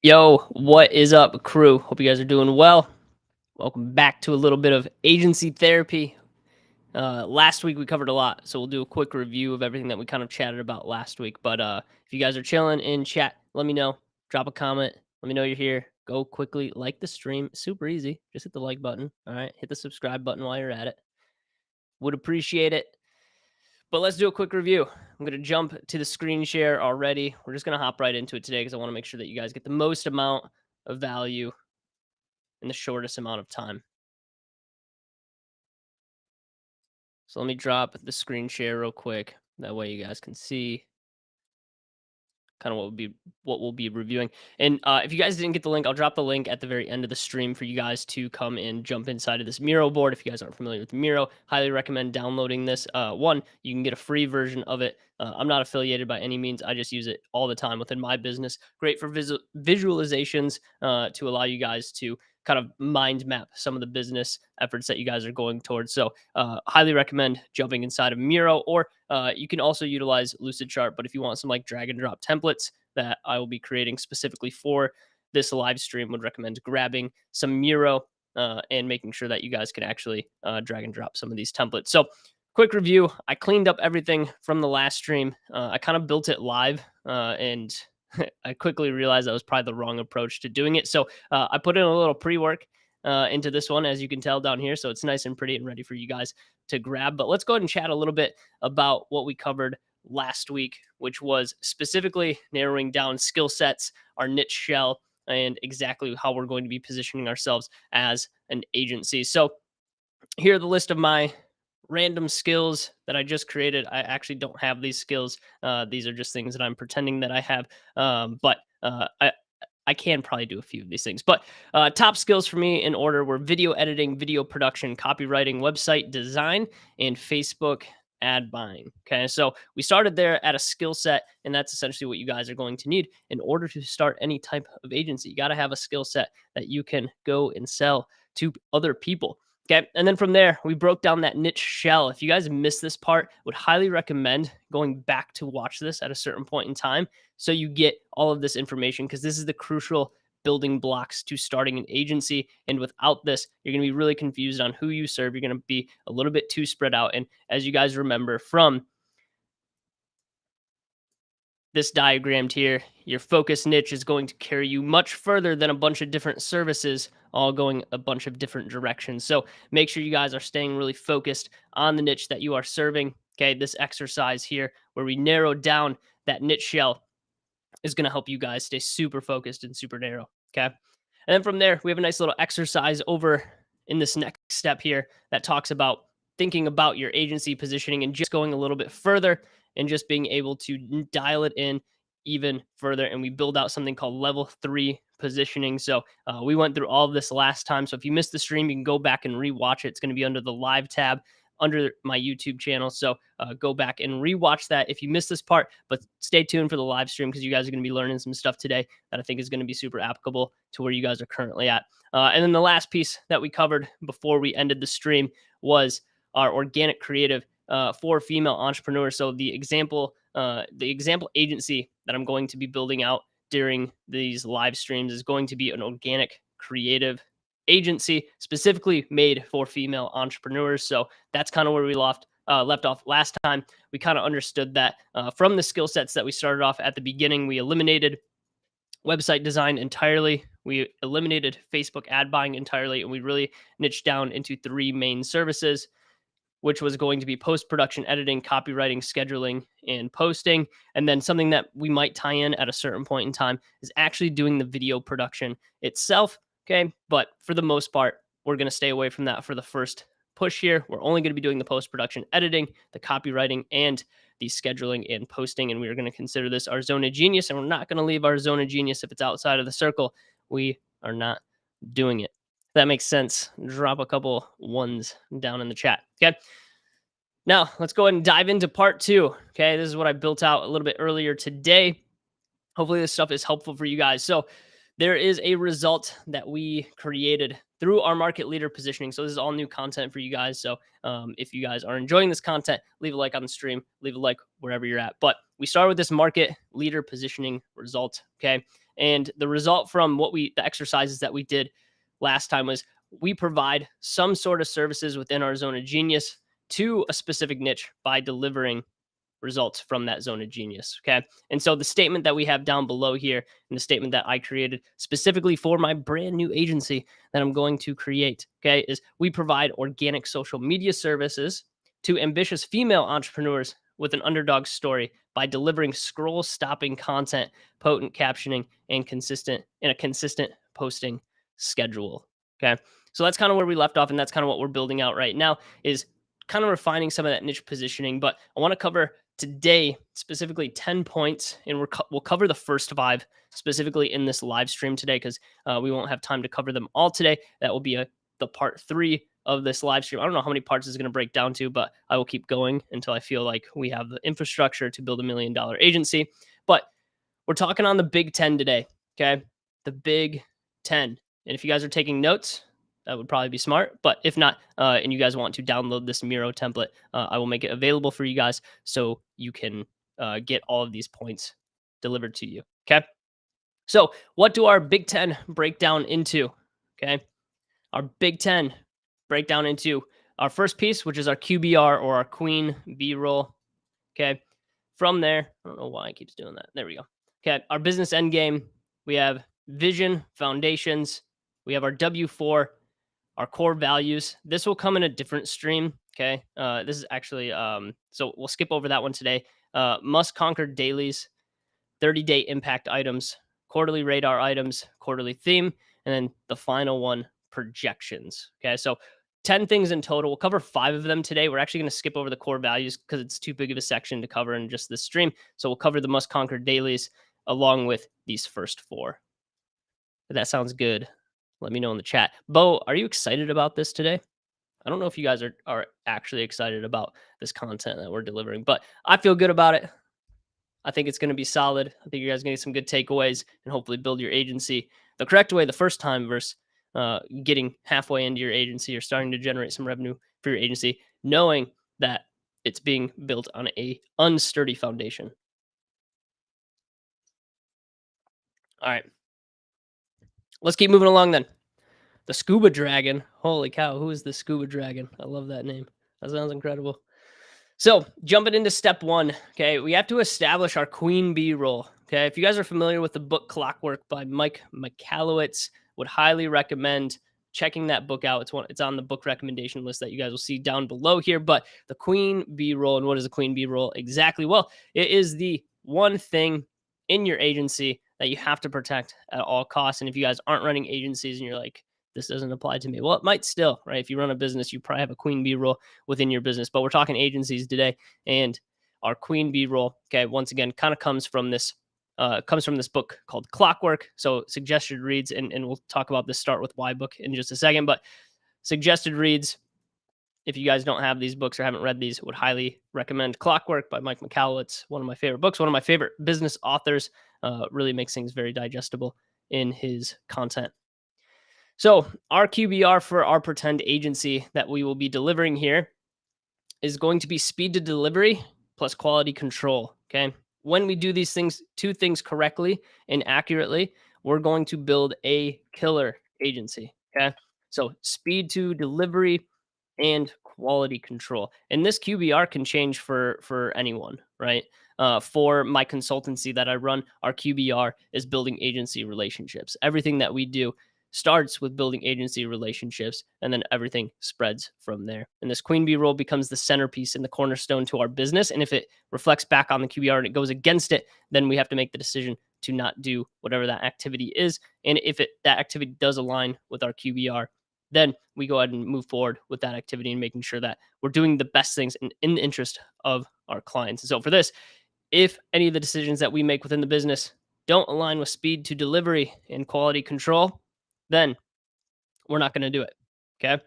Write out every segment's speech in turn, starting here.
Yo, what is up, crew? Hope you guys are doing well. Welcome back to a little bit of agency therapy. Last week we covered a lot, so we'll do a quick review of everything that we kind of chatted about last week. But if you guys are chilling in chat, let me know. Drop a comment. Let me know you're here. Go quickly like the stream. Super easy. Just hit the like button. All right. Hit the subscribe button while you're at it. Would appreciate it. But let's do a quick review. I'm going to jump to the screen share already. We're just going to hop right into it today because I want to make sure that you guys get the most amount of value in the shortest amount of time. So let me drop the screen share real quick. That way you guys can see kind of what we'll be reviewing. And if you guys didn't get the link, I'll drop the link at the very end of the stream for you guys to come and jump inside of this Miro board. If you guys aren't familiar with Miro, highly recommend downloading this. One, you can get a free version of it. I'm not affiliated by any means. I just use it all the time within my business. Great for visualizations to allow you guys to kind of mind map some of the business efforts that you guys are going towards. So highly recommend jumping inside of Miro, or you can also utilize Lucidchart. But if you want some like drag and drop templates that I will be creating specifically for this live stream, would recommend grabbing some Miro and making sure that you guys can actually drag and drop some of these templates. So quick review. I cleaned up everything from the last stream. I kind of built it live and I quickly realized that was probably the wrong approach to doing it. So I put in a little pre-work into this one, as you can tell down here. So it's nice and pretty and ready for you guys to grab. But let's go ahead and chat a little bit about what we covered last week, which was specifically narrowing down skill sets, our niche shell, and exactly how we're going to be positioning ourselves as an agency. So here are the list of my random skills that I just created. I actually don't have these skills. These are just things that I'm pretending that I have. But I can probably do a few of these things. But top skills for me in order were video editing, video production, copywriting, website design, and Facebook ad buying. Okay, so we started there at a skill set, and that's essentially what you guys are going to need in order to start any type of agency. You got to have a skill set that you can go and sell to other people. Okay. And then from there, we broke down that niche shell. If you guys missed this part, would highly recommend going back to watch this at a certain point in time so you get all of this information, because this is the crucial building blocks to starting an agency. And without this, you're going to be really confused on who you serve. You're going to be a little bit too spread out. And as you guys remember from this diagrammed here, your focus niche is going to carry you much further than a bunch of different services all going a bunch of different directions. So make sure you guys are staying really focused on the niche that you are serving. Okay, this exercise here where we narrow down that niche shell is going to help you guys stay super focused and super narrow. Okay. And then from there, we have a nice little exercise over in this next step here that talks about thinking about your agency positioning and just going a little bit further and just being able to dial it in even further. And we build out something called level 3 positioning. So we went through all of this last time. So if you missed the stream, you can go back and rewatch it. It's going to be under the live tab under my YouTube channel. So go back and rewatch that if you missed this part, but stay tuned for the live stream because you guys are going to be learning some stuff today that I think is going to be super applicable to where you guys are currently at. And then the last piece that we covered before we ended the stream was our organic creative for female entrepreneurs. So the example agency that I'm going to be building out during these live streams is going to be an organic creative agency specifically made for female entrepreneurs. So that's kind of where we left off last time. We kind of understood that from the skill sets that we started off at the beginning. We eliminated website design entirely. We eliminated Facebook ad buying entirely, and we really niched down into 3 main services, which was going to be post-production editing, copywriting, scheduling, and posting. And then something that we might tie in at a certain point in time is actually doing the video production itself. Okay. But for the most part, we're going to stay away from that for the first push here. We're only going to be doing the post-production editing, the copywriting, and the scheduling and posting. And we are going to consider this our zone of genius. And we're not going to leave our zone of genius if it's outside of the circle. We are not doing it. That makes sense. Drop a couple ones down in the chat. Okay. Now let's go ahead and dive into part 2. Okay. This is what I built out a little bit earlier today. Hopefully this stuff is helpful for you guys. So there is a result that we created through our market leader positioning. So this is all new content for you guys. So if you guys are enjoying this content, leave a like on the stream, leave a like wherever you're at. But we start with this market leader positioning result. Okay. And the result from the exercises that we did last time was we provide some sort of services within our zone of genius to a specific niche by delivering results from that zone of genius. Okay. And so the statement that we have down below here, and the statement that I created specifically for my brand new agency that I'm going to create, okay, is we provide organic social media services to ambitious female entrepreneurs with an underdog story by delivering scroll stopping content, potent captioning, and a consistent posting schedule. Okay. So that's kind of where we left off, and that's kind of what we're building out right now, is kind of refining some of that niche positioning. But I want to cover today specifically 10 points, and we'll cover the first 5 specifically in this live stream today, because we won't have time to cover them all today. That will be the part 3 of this live stream. I don't know how many parts it's going to break down to, but I will keep going until I feel like we have the infrastructure to build $1 million agency. But we're talking on the Big 10 today. Okay. The Big 10. And if you guys are taking notes, that would probably be smart. But if not, and you guys want to download this Miro template, I will make it available for you guys so you can get all of these points delivered to you. Okay. So, what do our Big 10 break down into? Okay. Our Big 10 break down into our first piece, which is our QBR, or our Queen B roll. Okay. From there, I don't know why it keeps doing that. There we go. Okay. Our business end game, we have vision, foundations, we have our W4, our core values. This will come in a different stream. Okay. This is actually, so we'll skip over that one today. Must conquer dailies, 30-day impact items, quarterly radar items, quarterly theme, and then the final one, projections. Okay. So 10 things in total. We'll cover 5 of them today. We're actually going to skip over the core values because it's too big of a section to cover in just this stream. So we'll cover the must conquer dailies along with these first 4. If that sounds good, let me know in the chat. Bo, are you excited about this today? I don't know if you guys are actually excited about this content that we're delivering, but I feel good about it. I think it's going to be solid. I think you guys are going to get some good takeaways and hopefully build your agency the correct way the first time versus getting halfway into your agency or starting to generate some revenue for your agency, knowing that it's being built on a unsturdy foundation. All right. Let's keep moving along then. The Scuba Dragon. Holy cow. Who is the Scuba Dragon? I love that name. That sounds incredible. So, jumping into step 1, okay, we have to establish our queen bee role. Okay, if you guys are familiar with the book Clockwork by Mike Michalowicz, would highly recommend checking that book out. It's on the book recommendation list that you guys will see down below here. But the queen bee role, and what is the queen bee role exactly? Well, it is the one thing in your agency that you have to protect at all costs. And if you guys aren't running agencies and you're like, this doesn't apply to me, well, it might still, right? If you run a business, you probably have a queen bee role within your business. But we're talking agencies today, and our queen bee role, okay, once again, kind of comes from this book called Clockwork. So suggested reads, and we'll talk about this Start With Why book in just a second. But suggested reads, if you guys don't have these books or haven't read these, would highly recommend Clockwork by Mike Michalowicz. One of my favorite books, one of my favorite business authors. Really makes things very digestible in his content. So our QBR for our pretend agency that we will be delivering here is going to be speed to delivery plus quality control. Okay. When we do these things, 2 things correctly and accurately, we're going to build a killer agency. Okay. So speed to delivery and quality control. And this QBR can change for anyone, right? For my consultancy that I run, our QBR is building agency relationships. Everything that we do starts with building agency relationships, and then everything spreads from there. And this queen bee role becomes the centerpiece and the cornerstone to our business. And if it reflects back on the QBR and it goes against it, then we have to make the decision to not do whatever that activity is. And if that activity does align with our QBR, then we go ahead and move forward with that activity and making sure that we're doing the best things in the interest of our clients. And so for this, if any of the decisions that we make within the business don't align with speed to delivery and quality control, then we're not going to do it. Okay.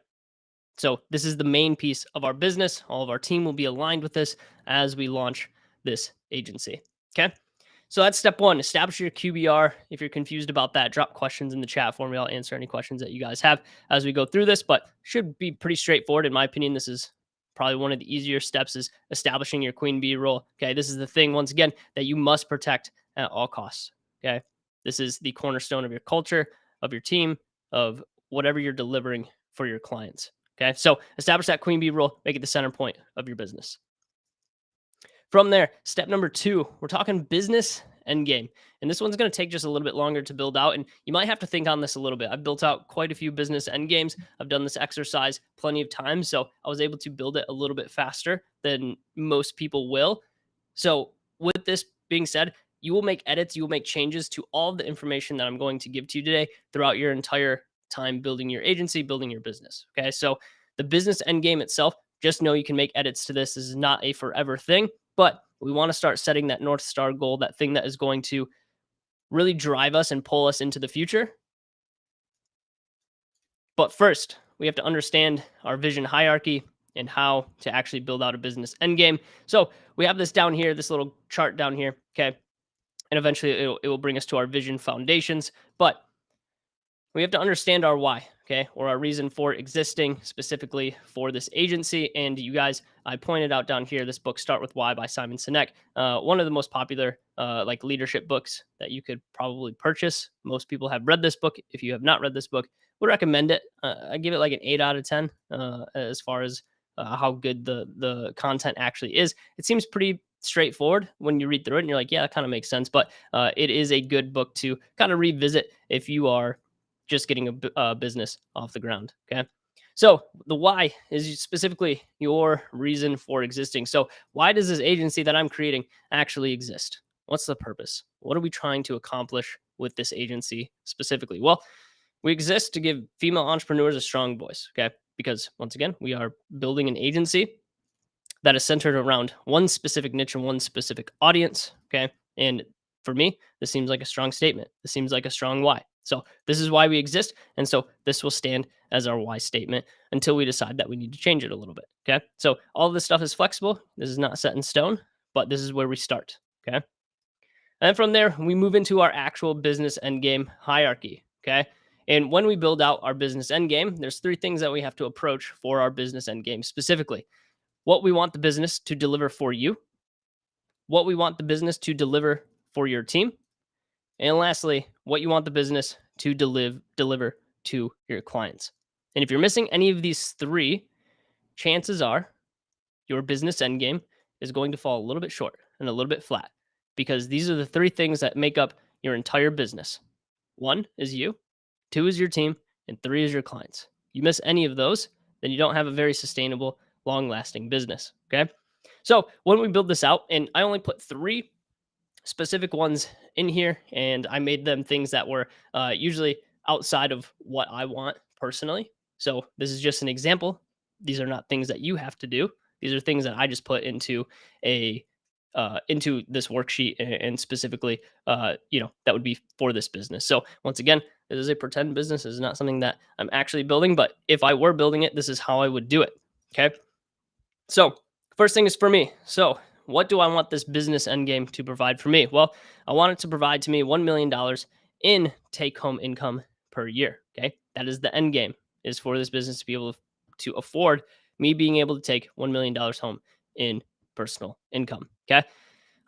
So this is the main piece of our business. All of our team will be aligned with this as we launch this agency. Okay. So that's step 1. Establish your QBR. If you're confused about that, drop questions in the chat for me. I'll answer any questions that you guys have as we go through this, but should be pretty straightforward. In my opinion, this is probably one of the easier steps, is establishing your queen bee role. Okay. This is the thing, once again, that you must protect at all costs. Okay. This is the cornerstone of your culture, of your team, of whatever you're delivering for your clients. Okay. So establish that queen bee rule, make it the center point of your business. From there, step number two, we're talking business end game. And this one's going to take just a little bit longer to build out. And you might have to think on this a little bit. I've built out quite a few business end games. I've done this exercise plenty of times. So I was able to build it a little bit faster than most people will. So, with this being said, you will make edits, you will make changes to all the information that I'm going to give to you today throughout your entire time building your agency, building your business. Okay. So, the business end game itself, just know you can make edits to this. This is not a forever thing, but we want to start setting that North Star goal, that thing that is going to really drive us and pull us into the future. But first, we have to understand our vision hierarchy and how to actually build out a business end game. So we have this down here, this little chart down here. Okay. And eventually it will bring us to our vision foundations. But we have to understand our why, okay, or our reason for existing specifically for this agency. And you guys, I pointed out down here this book, Start with Why by Simon Sinek, one of the most popular like leadership books that you could probably purchase. Most people have read this book. If you have not read this book, would recommend it. I give it like an 8 out of 10 as far as how good the content actually is. It seems pretty straightforward when you read through it, and you're like, yeah, that kind of makes sense. But it is a good book to kind of revisit if you are just getting a business off the ground. Okay. So the why is specifically your reason for existing. So why does this agency that I'm creating actually exist? What's the purpose? What are we trying to accomplish with this agency specifically? Well, we exist to give female entrepreneurs a strong voice. Okay. Because once again, we are building an agency that is centered around one specific niche and one specific audience. Okay. And for me, this seems like a strong statement. This seems like a strong why. So this is why we exist. And so this will stand as our why statement until we decide that we need to change it a little bit. Okay. So all of this stuff is flexible. This is not set in stone, but this is where we start. Okay. And from there, we move into our actual business end game hierarchy. Okay. And when we build out our business end game, there's three things that we have to approach for our business end game specifically: what we want the business to deliver for you, what we want the business to deliver for your team, and lastly, what you want the business to deliver to your clients. And if you're missing any of these three, chances are your business end game is going to fall a little bit short and a little bit flat, because these are the three things that make up your entire business. One is you, two is your team, and three is your clients. You miss any of those, then you don't have a very sustainable, long lasting business. Okay. So when we build this out, and I only put three specific ones in here, and I made them things that were usually outside of what I want personally. So this is just an example. These are not things that you have to do. These are things that I just put into this worksheet, and specifically, that would be for this business. So once again, this is a pretend business. This is not something that I'm actually building, but if I were building it, this is how I would do it. Okay. So first thing is for me. So what do I want this business end game to provide for me? Well, I want it to provide to me $1 million in take home income per year. Okay. That is the end game, is for this business to be able to afford me being able to take $1 million home in personal income. Okay.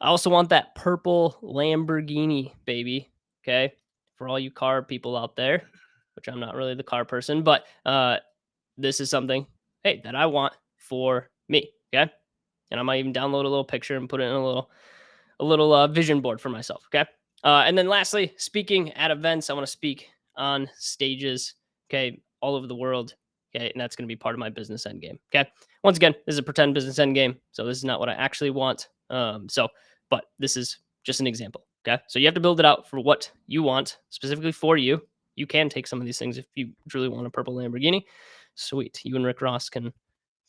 I also want that purple Lamborghini, baby. Okay. For all you car people out there, which I'm not really the car person, but this is something, hey, that I want for me. Okay. And I might even download a little picture and put it in a little vision board for myself. Okay. And then lastly, speaking at events, I want to speak on stages. Okay. All over the world. Okay. And that's going to be part of my business end game. Okay. Once again, this is a pretend business end game. So this is not what I actually want. But this is just an example. Okay. So you have to build it out for what you want, specifically for you. You can take some of these things if you truly want a purple Lamborghini. Sweet. You and Rick Ross can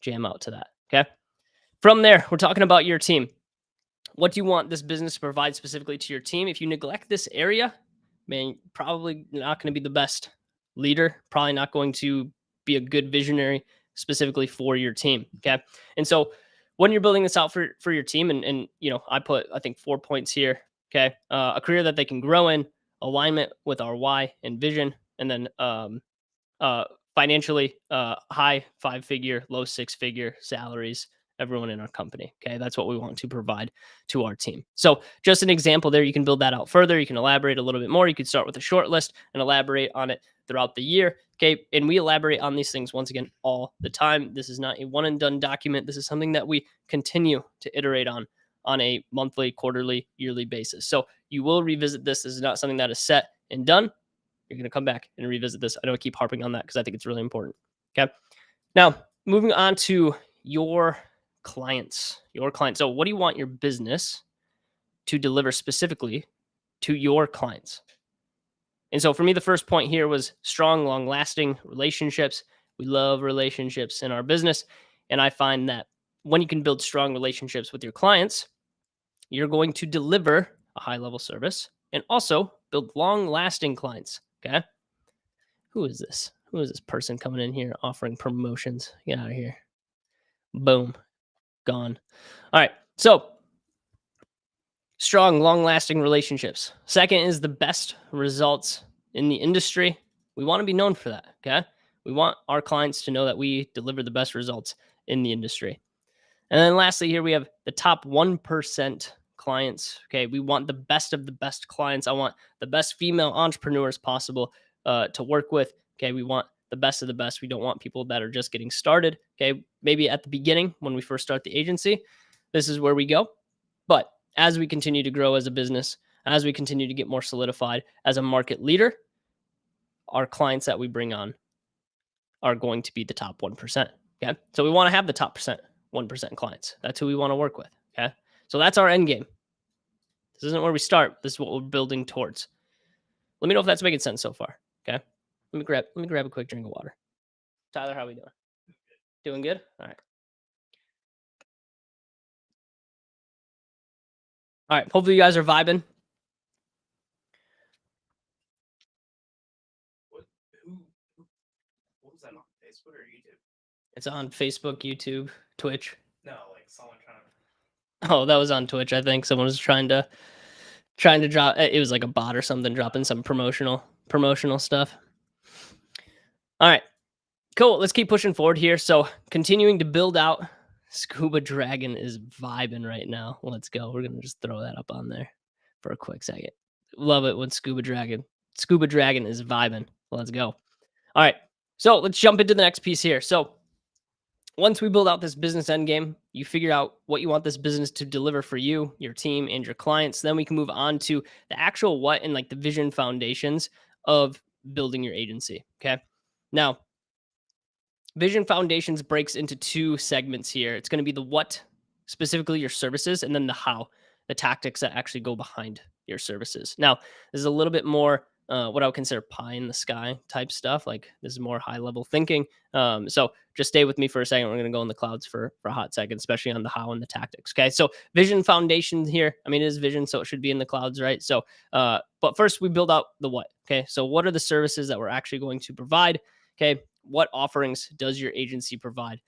jam out to that. Okay. From there, we're talking about your team. What do you want this business to provide specifically to your team? If you neglect this area, man, probably not going to be the best leader, probably not going to be a good visionary specifically for your team. Okay. And so when you're building this out for your team, and I put, I think, 4 points here. Okay. A career that they can grow in, alignment with our why and vision, and then financially, high 5-figure, low 6-figure salaries, everyone in our company. Okay. That's what we want to provide to our team. So, just an example there, you can build that out further. You can elaborate a little bit more. You could start with a short list and elaborate on it throughout the year. Okay. And we elaborate on these things once again all the time. This is not a one and done document. This is something that we continue to iterate on a monthly, quarterly, yearly basis. So, you will revisit this. This is not something that is set and done. You're going to come back and revisit this. I know I keep harping on that because I think it's really important. Okay. Now, moving on to your clients. Your clients. So, what do you want your business to deliver specifically to your clients? And so, for me, the first point here was strong, long lasting relationships. We love relationships in our business. And I find that when you can build strong relationships with your clients, you're going to deliver a high level service and also build long lasting clients. Okay. Who is this? Who is this person coming in here offering promotions? Get out of here. Boom. Gone. All right. So, strong, long lasting relationships. Second is the best results in the industry. We want to be known for that. Okay. We want our clients to know that we deliver the best results in the industry. And then lastly, here we have the top 1% clients. Okay. We want the best of the best clients. I want the best female entrepreneurs possible to work with. Okay. We want the best of the best. We don't want people that are just getting started. Okay. Maybe at the beginning when we first start the agency, this is where we go. But as we continue to grow as a business, as we continue to get more solidified as a market leader, our clients that we bring on are going to be the top 1%. Okay. So we want to have the top 1% clients. That's who we want to work with. Okay. So that's our end game. This isn't where we start. This is what we're building towards. Let me know if that's making sense so far. Okay. Let me grab a quick drink of water. Tyler, how are we doing? Doing good? All right. All right. Hopefully you guys are vibing. What was that on Facebook or YouTube? It's on Facebook, YouTube, Twitch. No, like someone trying to. Oh, that was on Twitch. I think someone was trying to drop. It was like a bot or something dropping some promotional stuff. All right, cool. Let's keep pushing forward here. So continuing to build out. Scuba Dragon is vibing right now. Let's go. We're gonna just throw that up on there for a quick second. Love it when Scuba Dragon is vibing. Let's go. All right. So let's jump into the next piece here. So once we build out this business end game, you figure out what you want this business to deliver for you, your team, and your clients. Then we can move on to the actual what and like the vision foundations of building your agency. Okay. Now, Vision Foundations breaks into two segments here. It's going to be the what, specifically your services, and then the how, the tactics that actually go behind your services. Now, this is a little bit more what I would consider pie in the sky type stuff. Like this is more high level thinking. So just stay with me for a second. We're going to go in the clouds for a hot second, especially on the how and the tactics. Okay. So Vision Foundation here. I mean, it is vision, so it should be in the clouds, right? So, but first we build out the what. Okay. So what are the services that we're actually going to provide? Okay. What offerings does your agency provide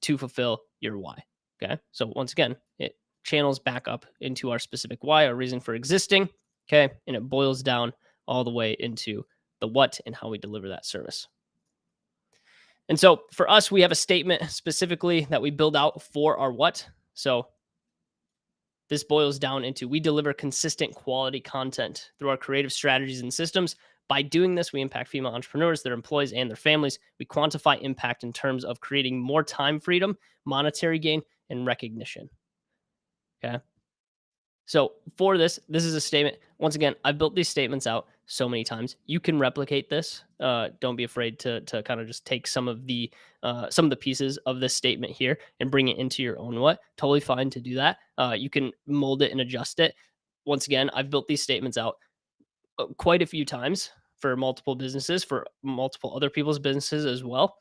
to fulfill your why? Okay. So once again, it channels back up into our specific why, our reason for existing. Okay. And it boils down all the way into the what and how we deliver that service. And so for us, we have a statement specifically that we build out for our what. So this boils down into we deliver consistent quality content through our creative strategies and systems. By doing this, we impact female entrepreneurs, their employees, and their families. We quantify impact in terms of creating more time freedom, monetary gain, and recognition. Okay. So for this is a statement. Once again, I've built these statements out so many times. You can replicate this. Don't be afraid to kind of just take some of the pieces of this statement here and bring it into your own what. Totally fine to do that. You can mold it and adjust it. Once again, I've built these statements out quite a few times for multiple businesses, for multiple other people's businesses as well.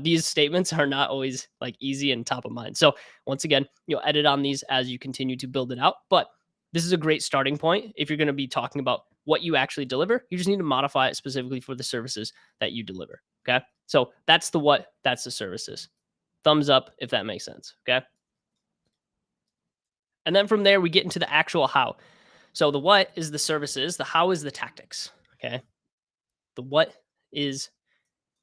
These statements are not always like easy and top of mind. So once again, you'll edit on these as you continue to build it out. But this is a great starting point if you're going to be talking about what you actually deliver. You just need to modify it specifically for the services that you deliver. Okay. So that's the what, that's the services. Thumbs up if that makes sense. Okay. And then from there, we get into the actual how. So the what is the services, the how is the tactics. Okay. The what is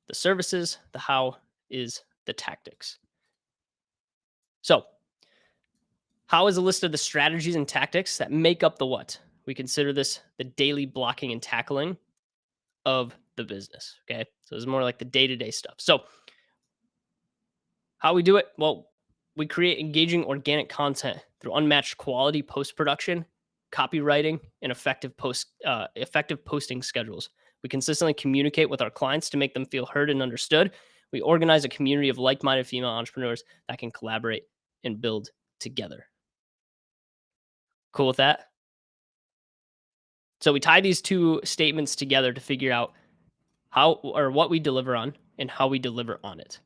the services, the how is the tactics. So How is a list of the strategies and tactics that make up the what? We consider this the daily blocking and tackling of the business. Okay. So it's more like the day to day stuff. So, how we do it? Well, we create engaging organic content through unmatched quality post production, copywriting, and effective posting schedules. We consistently communicate with our clients to make them feel heard and understood. We organize a community of like minded female entrepreneurs that can collaborate and build together. Cool with that? So we tie these two statements together to figure out how or what we deliver on and how we deliver on it.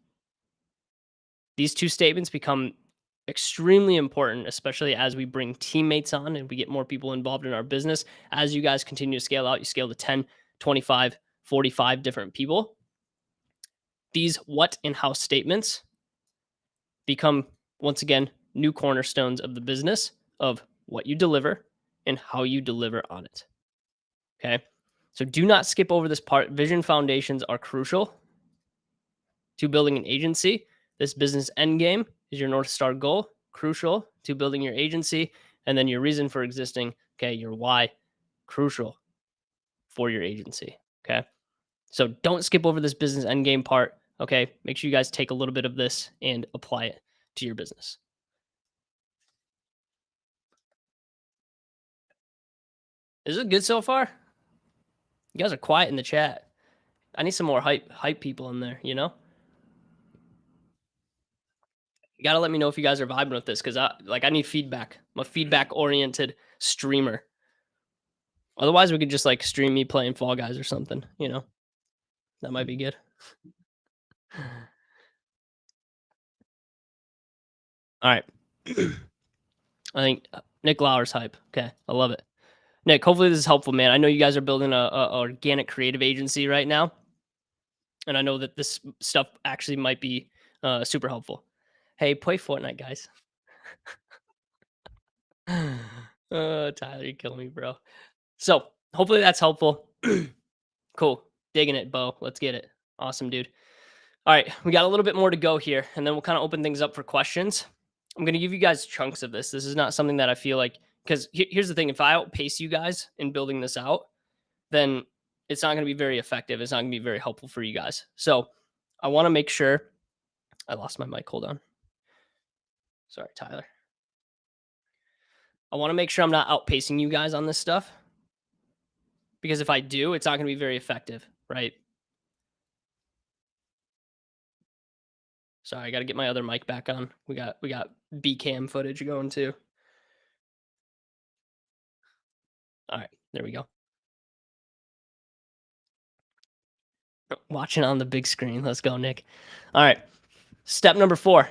These two statements become extremely important, especially as we bring teammates on and we get more people involved in our business. As you guys continue to scale out, you scale to 10, 25, 45 different people. These what and how statements become, once again, new cornerstones of the business of what you deliver and how you deliver on it. Okay. So do not skip over this part. Vision foundations are crucial to building an agency. This business end game is your North Star goal, crucial to building your agency. And then your reason for existing, okay, your why, crucial for your agency. Okay. So don't skip over this business end game part. Okay. Make sure you guys take a little bit of this and apply it to your business. Is it good so far? You guys are quiet in the chat. I need some more hype people in there, you know? You gotta let me know if you guys are vibing with this because I need feedback. I'm a feedback oriented streamer. Otherwise, we could just like stream me playing Fall Guys or something. You know, that might be good. All right. I think Nick Lauer's hype. Okay, I love it. Nick, hopefully this is helpful, man. I know you guys are building a organic creative agency right now, and I know that this stuff actually might be super helpful. Hey, play Fortnite, guys. Tyler, you killing me, bro. So hopefully that's helpful. Cool. Digging it, Bo. Let's get it. Awesome, dude. All right. We got a little bit more to go here, and then we'll kind of open things up for questions. I'm going to give you guys chunks of this. This is not something that I feel like, because here's the thing. If I outpace you guys in building this out, then it's not going to be very effective. It's not going to be very helpful for you guys. So I want to make sure. I lost my mic. Hold on. Sorry, Tyler. I want to make sure I'm not outpacing you guys on this stuff, because if I do, it's not going to be very effective, right? Sorry, I got to get my other mic back on. We got B cam footage going too. All right, there we go. Watching on the big screen. Let's go, Nick. All right, step number 4.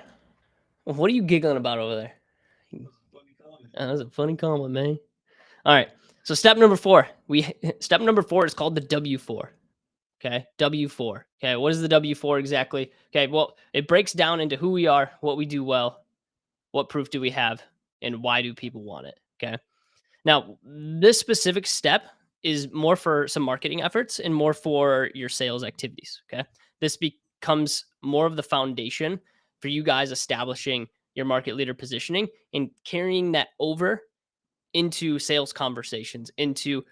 What are you giggling about over there? That was a funny comment, man. All right, so step number 4. Step number 4 is called the W4. Okay, W4. Okay, what is the W4 exactly? Okay, well, it breaks down into who we are, what we do well, what proof do we have, and why do people want it. Okay. Now, this specific step is more for some marketing efforts and more for your sales activities. Okay. This becomes more of the foundation for you guys establishing your market leader positioning and carrying that over into sales conversations, into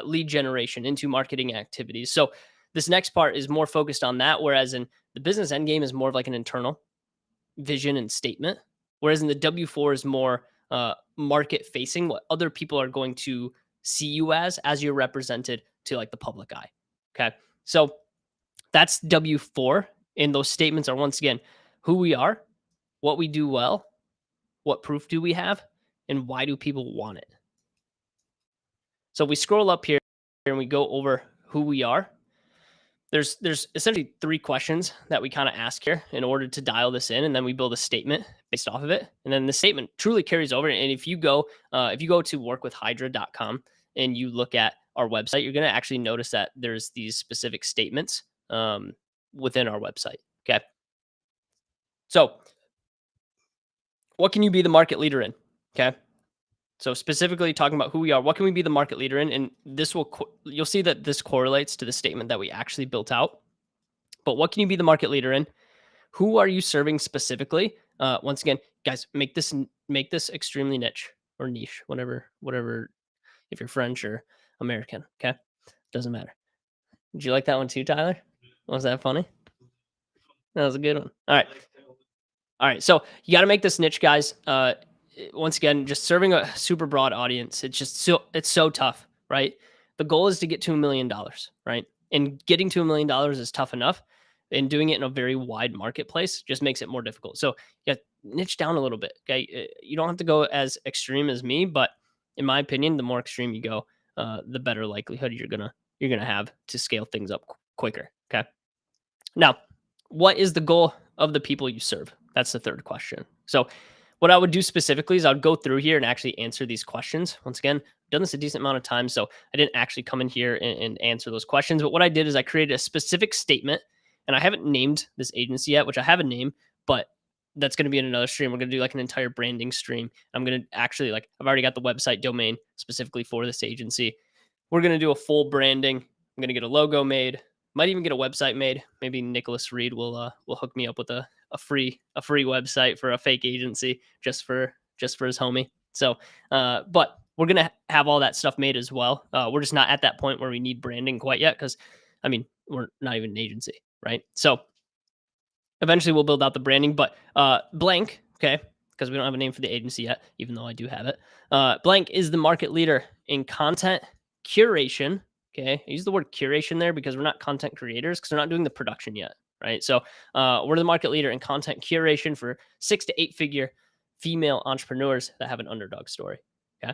lead generation, into marketing activities. So, this next part is more focused on that. Whereas in the business end game is more of like an internal vision and statement. Whereas in the W4 is more market facing, what other people are going to see you as you're represented to like the public eye. Okay. So that's W4. And those statements are once again who we are, what we do well, what proof do we have, and why do people want it. So we scroll up here and we go over who we are. There's essentially 3 questions that we kind of ask here in order to dial this in, and then we build a statement based off of it. And then the statement truly carries over. And if you go to workwithhydra.com and you look at our website, you're going to actually notice that there's these specific statements within our website. Okay. So what can you be the market leader in? Okay. So specifically talking about who we are, what can we be the market leader in? And you'll see that this correlates to the statement that we actually built out. But what can you be the market leader in? Who are you serving specifically? Once again, guys, make this extremely niche or niche, whatever. If you're French or American, okay, doesn't matter. Did you like that one too, Tyler? Was that funny? That was a good one. All right. All right, so you got to make this niche, guys. Once again, just serving a super broad audience. It's so tough, right? The goal is to get to $1 million, right? And getting to $1 million is tough enough, and doing it in a very wide marketplace just makes it more difficult. So yeah, niche down a little bit. Okay, you don't have to go as extreme as me, but in my opinion, the more extreme you go, the better likelihood you're gonna have to scale things up quicker. Okay. Now, what is the goal of the people you serve? That's the third question. So, what I would do specifically is I would go through here and actually answer these questions. Once again, I've done this a decent amount of time, so I didn't actually come in here and answer those questions. But what I did is I created a specific statement, and I haven't named this agency yet, which I have a name, but that's going to be in another stream. We're going to do like an entire branding stream. I'm going to actually I've already got the website domain specifically for this agency. We're going to do a full branding. I'm going to get a logo made. Might even get a website made. Maybe Nicholas Reed will hook me up with a free website for a fake agency just for his homie. So, but we're gonna have all that stuff made as well. We're just not at that point where we need branding quite yet because, I mean, we're not even an agency, right? So eventually we'll build out the branding, but blank, okay, because we don't have a name for the agency yet, even though I do have it. Blank is the market leader in content curation. Okay, I use the word curation there because we're not content creators because we're not doing the production yet, right? So we're the market leader in content curation for 6 to 8 figure female entrepreneurs that have an underdog story. Okay,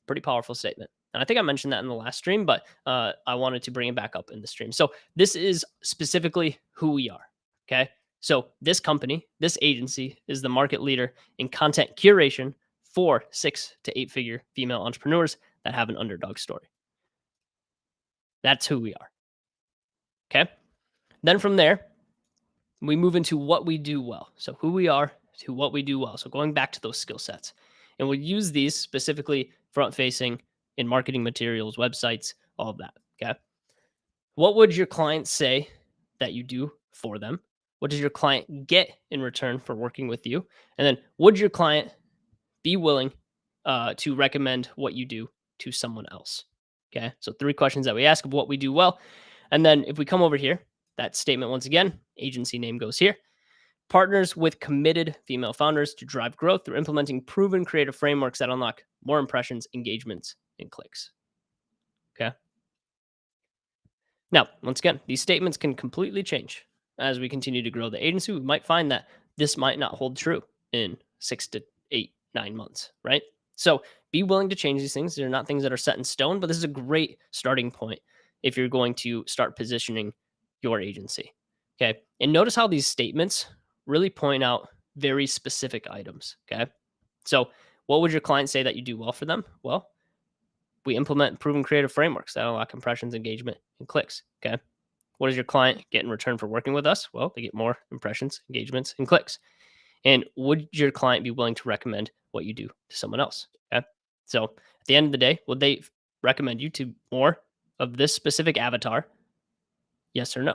pretty powerful statement. And I think I mentioned that in the last stream, but I wanted to bring it back up in the stream. So this is specifically who we are. Okay. So this company, this agency is the market leader in content curation for 6 to 8 figure female entrepreneurs that have an underdog story. That's who we are. Okay. Then from there, we move into what we do well. So who we are to what we do well. So going back to those skill sets. And we'll use these specifically front facing in marketing materials, websites, all of that. Okay. What would your client say that you do for them? What does your client get in return for working with you? And then would your client be willing to recommend what you do to someone else? Okay. So 3 questions that we ask of what we do well. And then if we come over here, that statement once again, agency name goes here. Partners with committed female founders to drive growth through implementing proven creative frameworks that unlock more impressions, engagements, and clicks. Okay. Now, once again, these statements can completely change as we continue to grow the agency. We might find that this might not hold true in 6 to 8, 9 months, right? So be willing to change these things. They're not things that are set in stone, but this is a great starting point if you're going to start positioning your agency. Okay. And notice how these statements really point out very specific items. Okay. So, what would your client say that you do well for them? Well, we implement proven creative frameworks that unlock impressions, engagement, and clicks. Okay. What does your client get in return for working with us? Well, they get more impressions, engagements, and clicks. And would your client be willing to recommend what you do to someone else? Okay. So at the end of the day, would they recommend you to more of this specific avatar? Yes or no?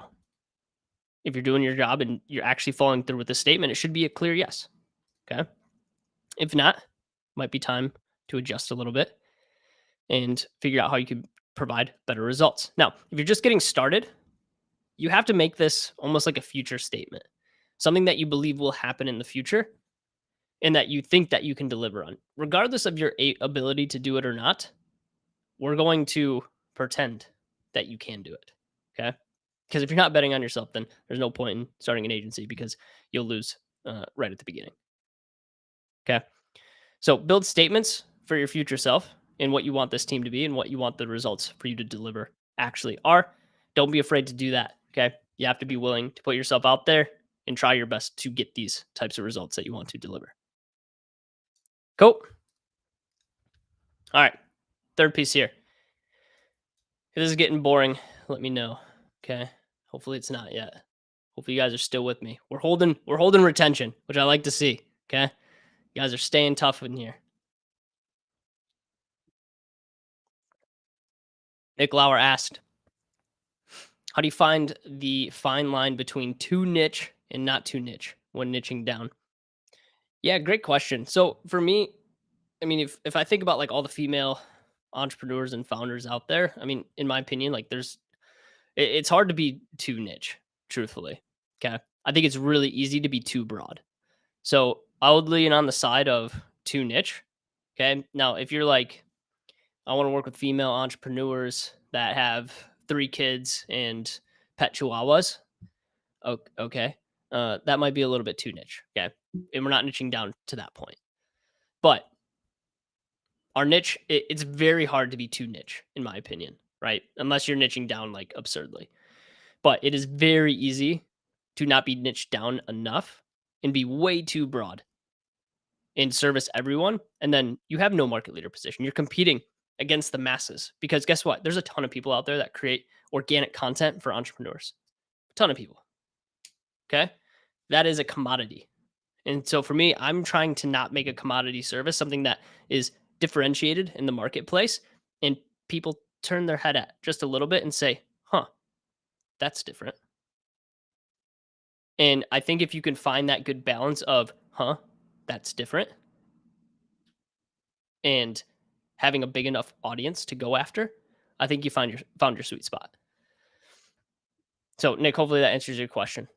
If you're doing your job and you're actually following through with the statement, it should be a clear yes. Okay. If not, might be time to adjust a little bit and figure out how you can provide better results. Now, if you're just getting started, you have to make this almost like a future statement, something that you believe will happen in the future and that you think that you can deliver on. Regardless of your ability to do it or not, we're going to pretend that you can do it. Okay. Because if you're not betting on yourself, then there's no point in starting an agency because you'll lose right at the beginning. Okay. So build statements for your future self and what you want this team to be and what you want the results for you to deliver actually are. Don't be afraid to do that. Okay. You have to be willing to put yourself out there and try your best to get these types of results that you want to deliver. Cool. All right. Third piece here. If this is getting boring, let me know. Okay. Hopefully it's not yet. Hopefully you guys are still with me. We're holding retention, which I like to see. Okay. You guys are staying tough in here. Nick Lauer asked, how do you find the fine line between too niche and not too niche when niching down? Yeah, great question. So for me, I mean, if I think about like all the female entrepreneurs and founders out there, I mean, in my opinion, like it's hard to be too niche, truthfully. Okay. I think it's really easy to be too broad. So I would lean on the side of too niche. Okay. Now, if you're like, I want to work with female entrepreneurs that have 3 kids and pet chihuahuas. Okay. That might be a little bit too niche. Okay. And we're not niching down to that point. But our niche, it's very hard to be too niche, in my opinion, right? Unless you're niching down like absurdly. But it is very easy to not be niched down enough and be way too broad and service everyone. And then you have no market leader position. You're competing against the masses because guess what? There's a ton of people out there that create organic content for entrepreneurs. A ton of people. Okay. That is a commodity. And so for me, I'm trying to not make a commodity service something that is differentiated in the marketplace and people turn their head at just a little bit and say, huh, that's different. And I think if you can find that good balance of, huh, that's different, and having a big enough audience to go after, I think you found your sweet spot. So, Nick, hopefully that answers your question.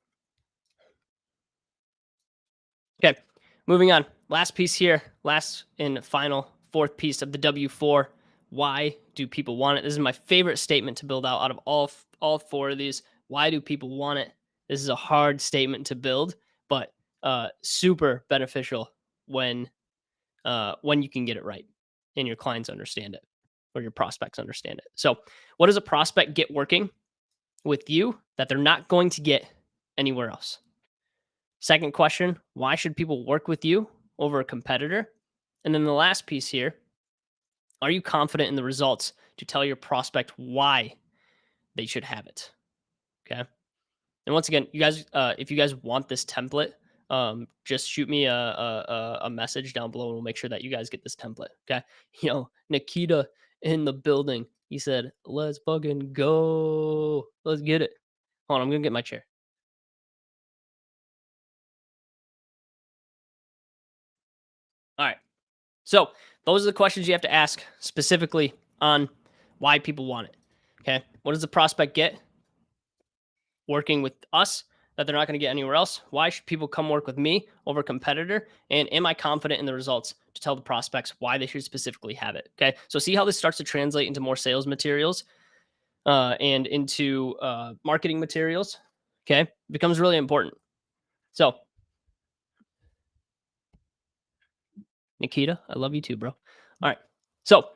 Okay, moving on. Last piece here, last and final fourth piece of the W4. Why do people want it? This is my favorite statement to build out of all 4 of these. Why do people want it? This is a hard statement to build, but super beneficial when you can get it right and your clients understand it or your prospects understand it. So, what does a prospect get working with you that they're not going to get anywhere else? Second question, why should people work with you over a competitor? And then the last piece here, are you confident in the results to tell your prospect why they should have it? Okay. And once again, you guys, if you guys want this template, just shoot me a message down below, and we'll make sure that you guys get this template. Okay. Nikita in the building. He said, "Let's fucking go. Let's get it." Hold on, I'm gonna get my chair. All right. So those are the questions you have to ask specifically on why people want it. Okay. What does the prospect get working with us that they're not going to get anywhere else? Why should people come work with me over a competitor? And am I confident in the results to tell the prospects why they should specifically have it? Okay. So see how this starts to translate into more sales materials and into marketing materials. Okay. It becomes really important. So, Nikita, I love you too, bro. All right. So,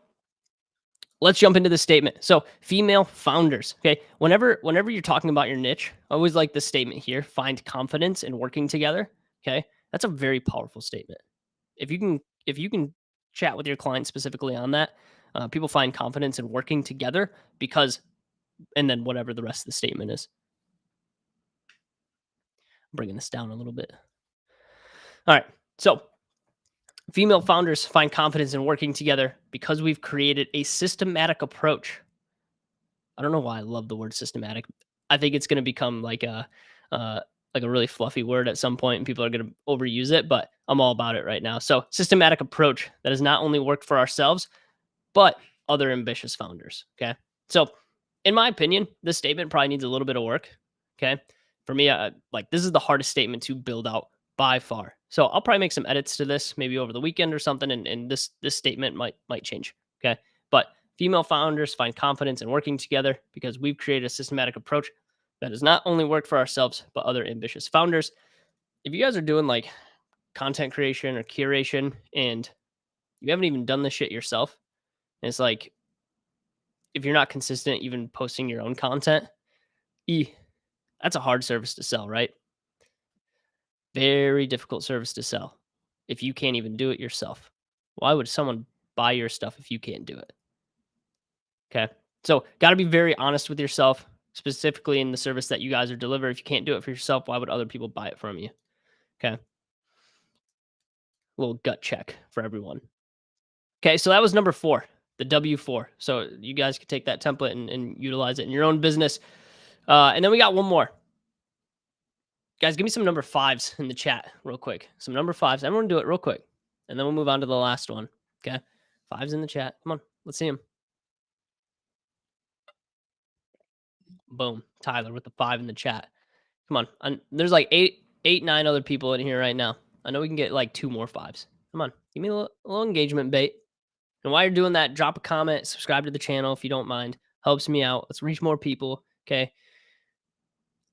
let's jump into this statement. So, female founders. Okay. Whenever you're talking about your niche, I always like this statement here: find confidence in working together. Okay. That's a very powerful statement. If you can chat with your client specifically on that, people find confidence in working together because, and then whatever the rest of the statement is. I'm bringing this down a little bit. All right. So, female founders find confidence in working together because we've created a systematic approach. I don't know why I love the word systematic. I think it's going to become like a really fluffy word at some point, and people are going to overuse it. But I'm all about it right now. So, systematic approach that has not only worked for ourselves, but other ambitious founders. Okay, so in my opinion, this statement probably needs a little bit of work. Okay, for me, like this is the hardest statement to build out by far. So I'll probably make some edits to this maybe over the weekend or something, and this statement might change. Okay, but female founders find confidence in working together because we've created a systematic approach that has not only worked for ourselves but other ambitious founders. If you guys are doing like content creation or curation and you haven't even done this shit yourself, and it's like if you're not consistent even posting your own content, that's a hard service to sell, right? Very difficult service to sell if you can't even do it yourself. Why would someone buy your stuff if you can't do it? Okay. So, got to be very honest with yourself, specifically in the service that you guys are delivering. If you can't do it for yourself, why would other people buy it from you? Okay. Little gut check for everyone. Okay. So, that was number 4, the W4. So, you guys could take that template and utilize it in your own business. And then we got one more. Guys, give me some number fives in the chat real quick. Some number fives. Everyone do it real quick. And then we'll move on to the last one. Okay. Fives in the chat. Come on. Let's see them. Boom. Tyler with the five in the chat. Come on. There's like eight, nine other people in here right now. I know we can get like two more fives. Come on. Give me a little engagement bait. And while you're doing that, drop a comment, subscribe to the channel if you don't mind. Helps me out. Let's reach more people. Okay.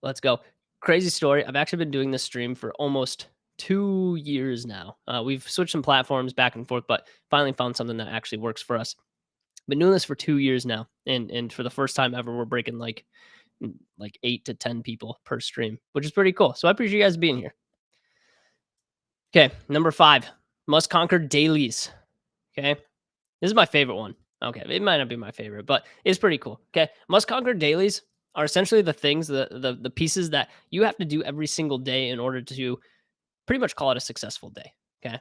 Let's go. Crazy story. I've actually been doing this stream for almost 2 years now. We've switched some platforms back and forth, but finally found something that actually works for us. Been doing this for 2 years now, and for the first time ever, we're breaking like 8 to 10 people per stream, which is pretty cool. So I appreciate you guys being here. Okay, number 5, must conquer dailies. Okay, this is my favorite one. Okay, it might not be my favorite, but it's pretty cool. Okay, must conquer dailies are essentially the things, the pieces that you have to do every single day in order to pretty much call it a successful day. Okay.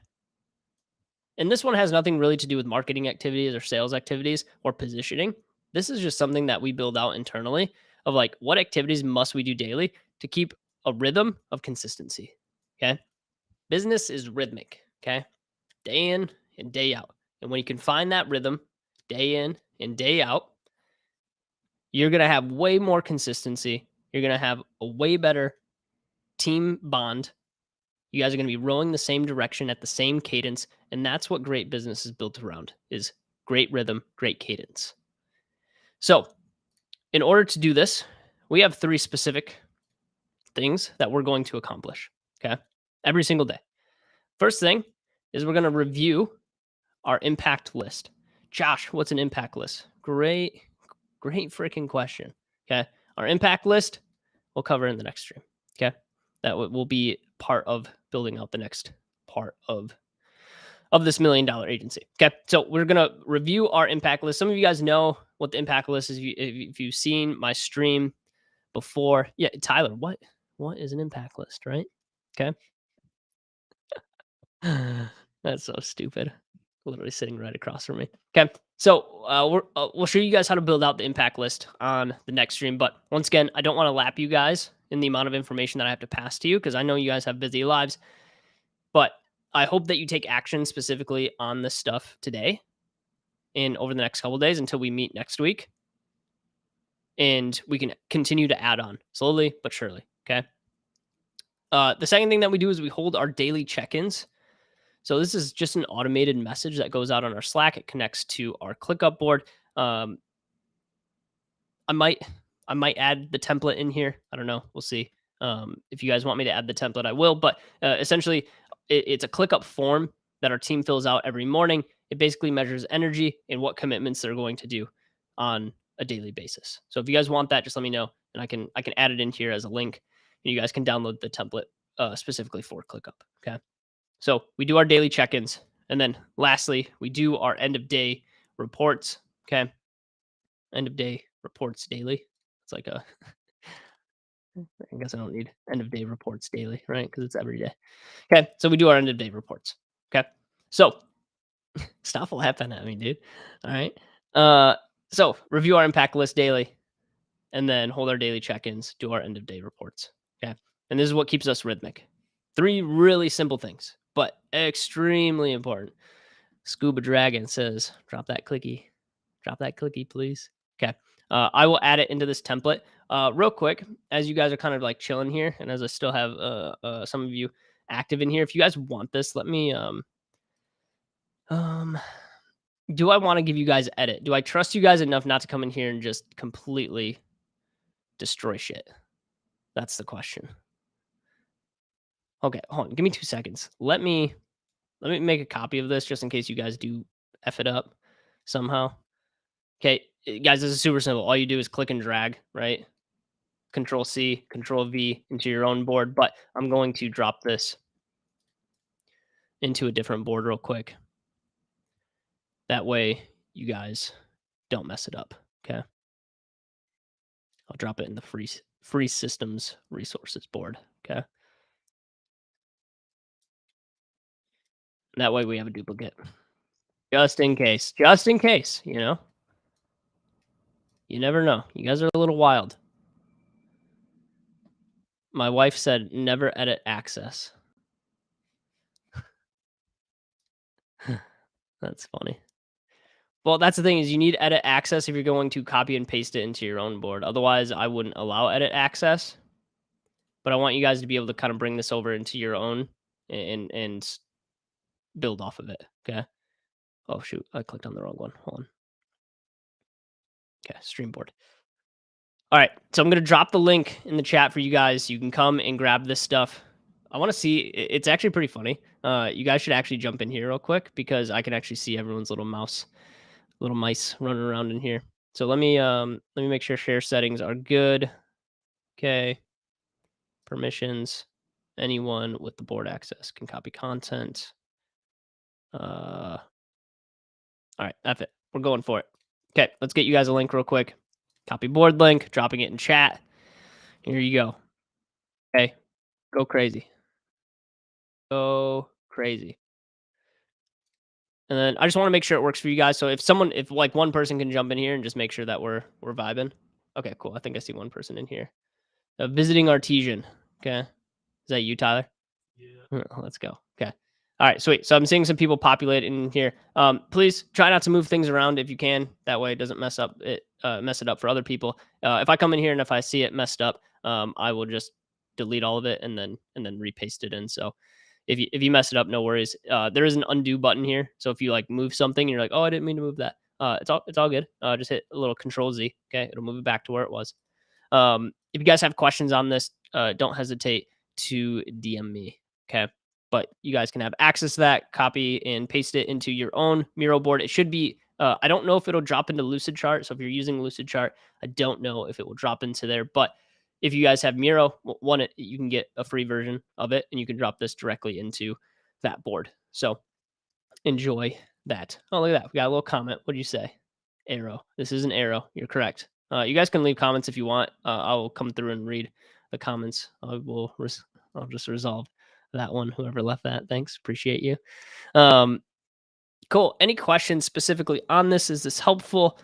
And this one has nothing really to do with marketing activities or sales activities or positioning. This is just something that we build out internally of like what activities must we do daily to keep a rhythm of consistency. Okay. Business is rhythmic. Okay. Day in and day out. And when you can find that rhythm day in and day out, you're going to have way more consistency. You're going to have a way better team bond. You guys are going to be rowing the same direction at the same cadence. And that's what great business is built around, is great rhythm, great cadence. So in order to do this, we have 3 specific things that we're going to accomplish. Okay. Every single day. First thing is we're going to review our impact list. Josh, what's an impact list? Great freaking question. Okay. Our impact list we'll cover in the next stream. Okay. That will be part of building out the next part of this $1 million agency. Okay. So we're going to review our impact list. Some of you guys know what the impact list is. If you've seen my stream before. Yeah. Tyler, what is an impact list, right? Okay. That's so stupid. Literally sitting right across from me. Okay. So we'll show you guys how to build out the impact list on the next stream. But once again, I don't want to lap you guys in the amount of information that I have to pass to you because I know you guys have busy lives. But I hope that you take action specifically on this stuff today and over the next couple of days until we meet next week. And we can continue to add on slowly but surely. Okay. The second thing that we do is we hold our daily check-ins. So this is just an automated message that goes out on our Slack. It connects to our ClickUp board. I might add the template in here. I don't know. We'll see. If you guys want me to add the template, I will. But essentially, it's a ClickUp form that our team fills out every morning. It basically measures energy and what commitments they're going to do on a daily basis. So if you guys want that, just let me know, and I can add it in here as a link, and you guys can download the template specifically for ClickUp. Okay. So we do our daily check-ins, and then lastly, we do our end of day reports. Okay. End of day reports daily. It's like I guess I don't need end of day reports daily, right? Because it's every day. Okay. So we do our end of day reports. Okay. So stop laughing at me, dude. All right. So review our impact list daily and then hold our daily check-ins, do our end of day reports. Okay. And this is what keeps us rhythmic. 3 really simple things, but extremely important. Scuba Dragon says, drop that clicky, please. Okay. I will add it into this template real quick as you guys are kind of like chilling here. And as I still have some of you active in here, if you guys want this, let me, do I want to give you guys edit? Do I trust you guys enough not to come in here and just completely destroy shit? That's the question. Okay, hold on. Give me 2 seconds. Let me make a copy of this just in case you guys do F it up somehow. Okay, guys, this is super simple. All you do is click and drag, right? Control C, Control V into your own board. But I'm going to drop this into a different board real quick. That way you guys don't mess it up. Okay. I'll drop it in the free systems resources board. Okay. That way we have a duplicate. Just in case. Just in case, you know. You never know. You guys are a little wild. My wife said never edit access. That's funny. Well, that's the thing is you need edit access if you're going to copy and paste it into your own board. Otherwise, I wouldn't allow edit access. But I want you guys to be able to kind of bring this over into your own and build off of it. Okay. Oh shoot, I clicked on the wrong one. Hold on. Okay, stream board. All right, so I'm gonna drop the link in the chat for you guys. You can come and grab this stuff. I want to see. It's actually pretty funny. You guys should actually jump in here real quick because I can actually see everyone's little mice running around in here. So let me make sure share settings are good. Okay, permissions. Anyone with the board access can copy content. All right, that's it. We're going for it. Okay, let's get you guys a link real quick. Copy board link, dropping it in chat. Here you go. Okay, go crazy. Go crazy. And then I just want to make sure it works for you guys. So if like one person can jump in here and just make sure that we're vibing. Okay, cool. I think I see one person in here. Visiting artesian. Okay. Is that you, Tyler? Yeah. Let's go. Okay. All right, sweet. So I'm seeing some people populate in here. Please try not to move things around if you can. That way it doesn't mess it up for other people. If I come in here and if I see it messed up, I will just delete all of it and then repaste it in. So if you mess it up, no worries. There is an undo button here. So if you like move something and you're like, oh, I didn't mean to move that. It's all good. Just hit a little Control Z. Okay, it'll move it back to where it was. If you guys have questions on this, don't hesitate to DM me. Okay. But you guys can have access to that, copy and paste it into your own Miro board. It should be, I don't know if it'll drop into Lucidchart. So if you're using Lucidchart, I don't know if it will drop into there. But if you guys have Miro, you can get a free version of it and you can drop this directly into that board. So enjoy that. Oh, look at that. We got a little comment. What do you say? Arrow. This is an arrow. You're correct. You guys can leave comments if you want. I will come through and read the comments. I'll just resolve that one. Whoever left that, thanks. Appreciate you. Cool. Any questions specifically on this? Is this helpful?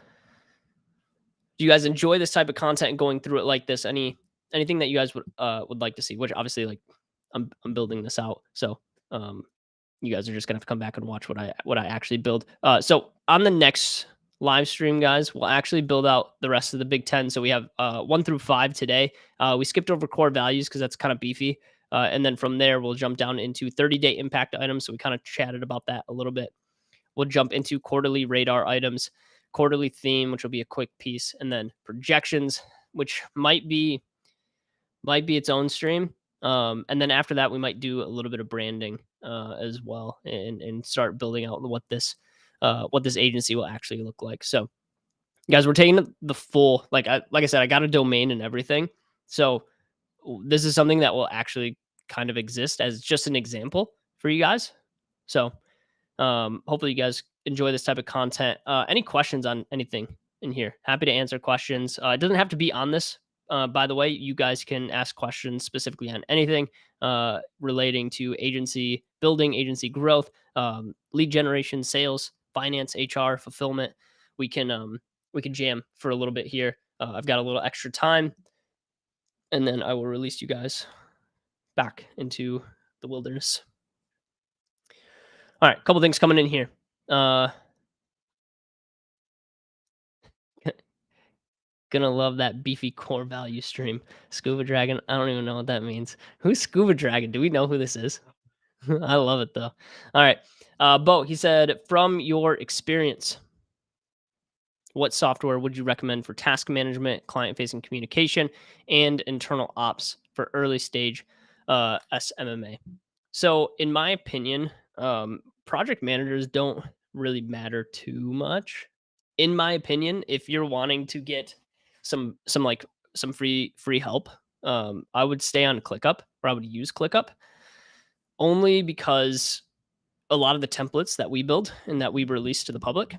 Do you guys enjoy this type of content and going through it like this? Anything that you guys would like to see? Which obviously, like, I'm building this out, so you guys are just gonna have to come back and watch what I actually build. So on the next live stream, guys, we'll actually build out the rest of the Big Ten. So we have 1 through 5 today. We skipped over core values because that's kind of beefy. And then from there, we'll jump down into 30-day impact items. So we kind of chatted about that a little bit. We'll jump into quarterly radar items, quarterly theme, which will be a quick piece, and then projections, which might be its own stream. And then after that, we might do a little bit of branding as well, and start building out what this agency will actually look like. So, guys, we're taking the full, like I said, I got a domain and everything. So this is something that will actually kind of exist as just an example for you guys. So hopefully you guys enjoy this type of content. Any questions on anything in here? Happy to answer questions. It doesn't have to be on this. By the way, you guys can ask questions specifically on anything relating to agency building, agency growth, lead generation, sales, finance, HR, fulfillment. We can jam for a little bit here. I've got a little extra time, and then I will release you guys back into the wilderness. All right, a couple things coming in here. Gonna love that beefy core value stream. Scuba Dragon. I don't even know what that means. Who's Scuba Dragon? Do we know who this is? I love it though. All right. Bo, he said, from your experience, what software would you recommend for task management, client facing communication, and internal ops for early stage SMMA? So, in my opinion, project managers don't really matter too much. In my opinion, if you're wanting to get some free help, I would stay on ClickUp, or I would use ClickUp, only because a lot of the templates that we build and that we release to the public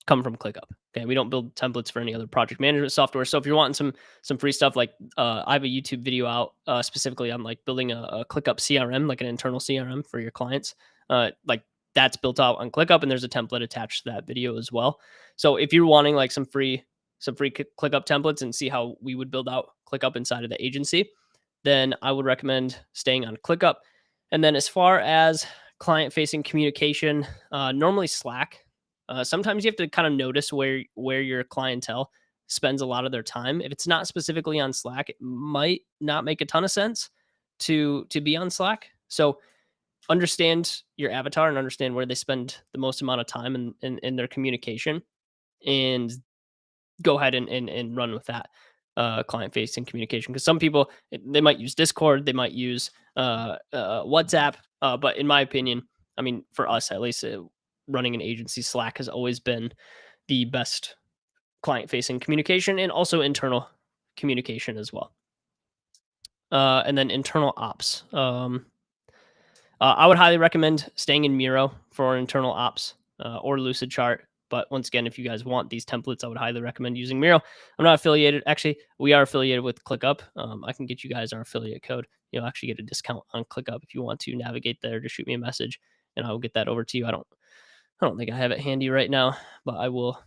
come from ClickUp. Okay, we don't build templates for any other project management software. So if you're wanting some free stuff, like I have a YouTube video out specifically on like building a ClickUp CRM, like an internal CRM for your clients. Like that's built out on ClickUp, and there's a template attached to that video as well. So if you're wanting like some free ClickUp templates and see how we would build out ClickUp inside of the agency, then I would recommend staying on ClickUp. And then as far as client facing communication, normally Slack. Sometimes you have to kind of notice where your clientele spends a lot of their time. If it's not specifically on Slack, it might not make a ton of sense to be on Slack. So understand your avatar and understand where they spend the most amount of time in their communication, and go ahead and run with that client facing communication. Because some people, they might use Discord, they might use WhatsApp, but in my opinion, I mean, for us at least, running an agency, Slack has always been the best client facing communication, and also internal communication as well. And then internal ops. I would highly recommend staying in Miro for internal ops, or Lucid Chart. But once again, if you guys want these templates, I would highly recommend using Miro. I'm not affiliated. Actually, we are affiliated with ClickUp. I can get you guys our affiliate code. You'll actually get a discount on ClickUp if you want to navigate there. Just shoot me a message, and I will get that over to you. I don't think I have it handy right now, but I will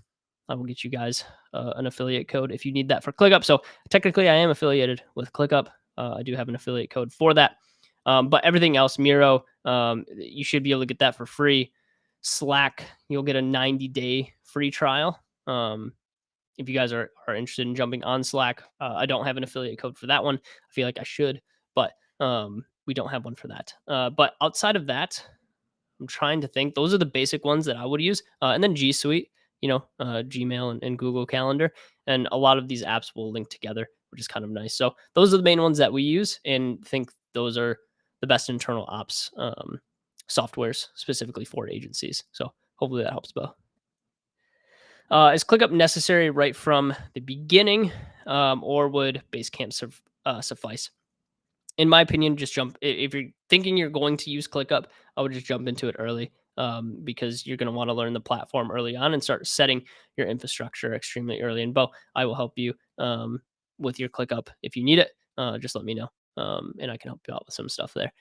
get you guys an affiliate code if you need that for ClickUp. So technically, I am affiliated with ClickUp. I do have an affiliate code for that. But everything else, Miro, you should be able to get that for free. Slack, you'll get a 90-day free trial. If you guys are interested in jumping on Slack, I don't have an affiliate code for that one. I feel like I should, but we don't have one for that. But outside of that, I'm trying to think. Those are the basic ones that I would use. And then G Suite, Gmail and Google Calendar. And a lot of these apps will link together, which is kind of nice. So those are the main ones that we use, and think those are the best internal ops softwares specifically for agencies. So hopefully that helps, Bo. Is ClickUp necessary right from the beginning, or would Basecamp suffice? In my opinion, just jump. If you're thinking you're going to use ClickUp, I would just jump into it early, because you're going to want to learn the platform early on and start setting your infrastructure extremely early. And Bo, I will help you with your ClickUp if you need it. Just let me know, and I can help you out with some stuff there.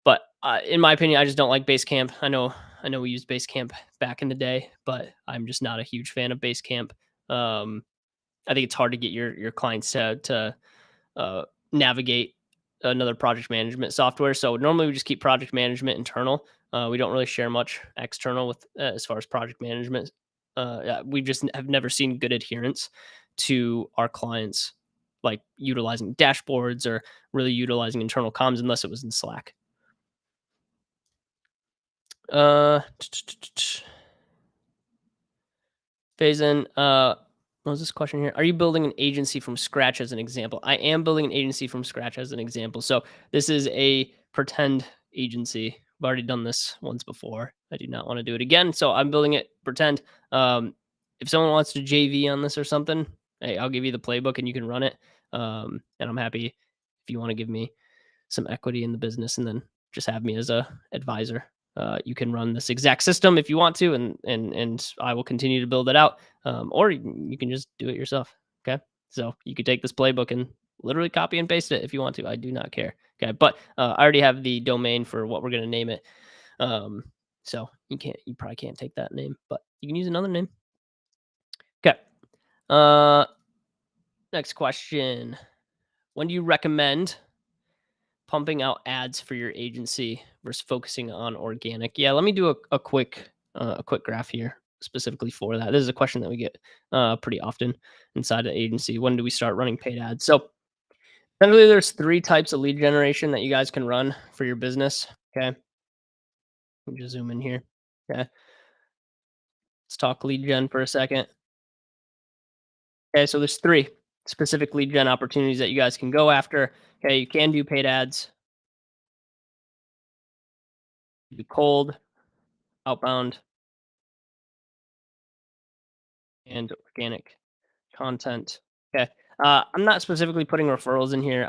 But in my opinion, I just don't like Basecamp. I know we used Basecamp back in the day, but I'm just not a huge fan of Basecamp. Um, I think it's hard to get your clients to uh, navigate another project management software. So normally we just keep project management internal. We don't really share much external with as far as project management. Yeah, we just have never seen good adherence to our clients, like utilizing dashboards or really utilizing internal comms, unless it was in Slack. Uh, Faison, what was this question here? Are you building an agency from scratch as an example? I am building an agency from scratch as an example. So this is a pretend agency. I've already done this once before. I do not want to do it again. So I'm building it pretend. If someone wants to JV on this or something, hey, I'll give you the playbook and you can run it. And I'm happy if you want to give me some equity in the business and then just have me as a advisor. You can run this exact system if you want to, and I will continue to build it out. Or you can just do it yourself. Okay, so you could take this playbook and literally copy and paste it if you want to. I do not care. Okay, but I already have the domain for what we're gonna name it. So you probably can't take that name, but you can use another name. Okay. Uh, Next question. When do you recommend pumping out ads for your agency versus focusing on organic? Yeah, let me do a quick graph here specifically for that. This is a question that we get pretty often inside the agency. When do we start running paid ads? So generally, there's three types of lead generation that you guys can run for your business. Okay, let me just zoom in here. Okay, let's talk lead gen for a second. Okay, so there's three specific lead gen opportunities that you guys can go after. Okay, you can do paid ads, do cold, outbound, and organic content. Okay. I'm not specifically putting referrals in here.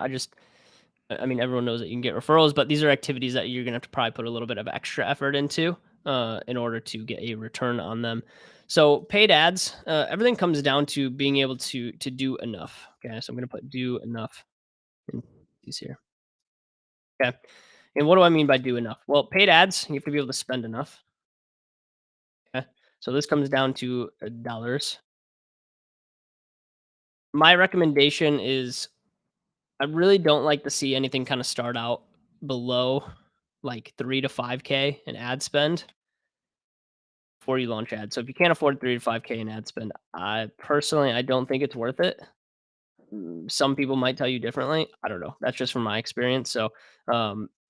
I mean, everyone knows that you can get referrals, but these are activities that you're going to have to probably put a little bit of extra effort into in order to get a return on them. So paid ads, everything comes down to being able to do enough. Okay. So I'm going to put do enough in these here. Okay. And what do I mean by do enough? Well, paid ads, you have to be able to spend enough. Okay. So this comes down to dollars. My recommendation is I really don't like to see anything kind of start out below like 3 to 5K in ad spend before you launch ads. So if you can't afford 3 to 5K in ad spend, I don't think it's worth it. Some people might tell you differently. I don't know. That's just from my experience. So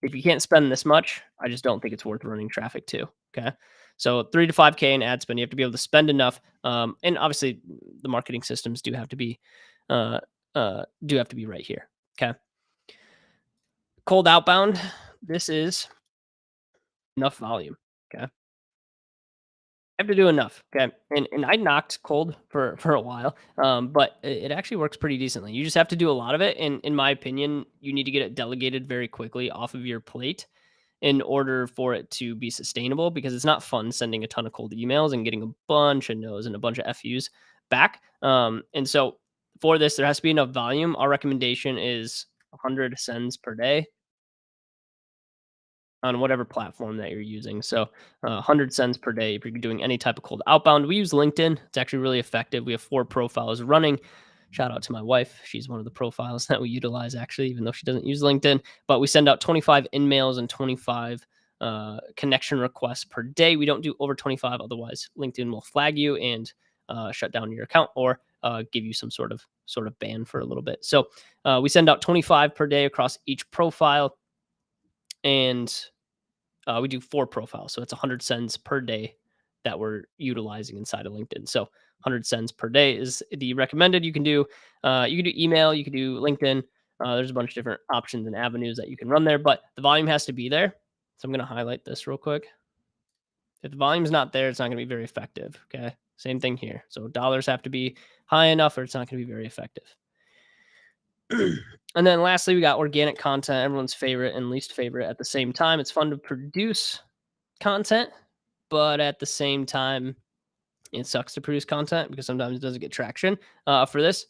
if you can't spend this much, I just don't think it's worth running traffic to. Okay. So 3 to 5K in ad spend, you have to be able to spend enough. And obviously the marketing systems uh, do have to be right here. Okay. Cold outbound. This is enough volume. Okay. Have to do enough, okay? And I knocked cold for a while, but it actually works pretty decently. You just have to do a lot of it, and in my opinion, you need to get it delegated very quickly off of your plate in order for it to be sustainable. Because it's not fun sending a ton of cold emails and getting a bunch of no's and a bunch of FUs back. And so for this, there has to be enough volume. Our recommendation is 100 sends per day on whatever platform that you're using. So, 100 cents per day if you're doing any type of cold outbound. We use LinkedIn. It's actually really effective. We have 4 profiles running. Shout out to my wife. She's one of the profiles that we utilize actually, even though she doesn't use LinkedIn. But we send out 25 in mails and 25 connection requests per day. We don't do over 25, otherwise LinkedIn will flag you and shut down your account or give you some sort of ban for a little bit. So we send out 25 per day across each profile, and we do 4 profiles, so it's 100 sends per day that we're utilizing inside of LinkedIn. So 100 sends per day is the recommended. You can do email, you can do LinkedIn. There's a bunch of different options and avenues that you can run there, but the volume has to be there. So I'm going to highlight this real quick. If the volume's not there, it's not going to be very effective. Okay. Same thing here. So dollars have to be high enough or it's not going to be very effective. And then lastly, we got organic content, everyone's favorite and least favorite at the same time. It's fun to produce content, but at the same time, it sucks to produce content because sometimes it doesn't get traction. For this,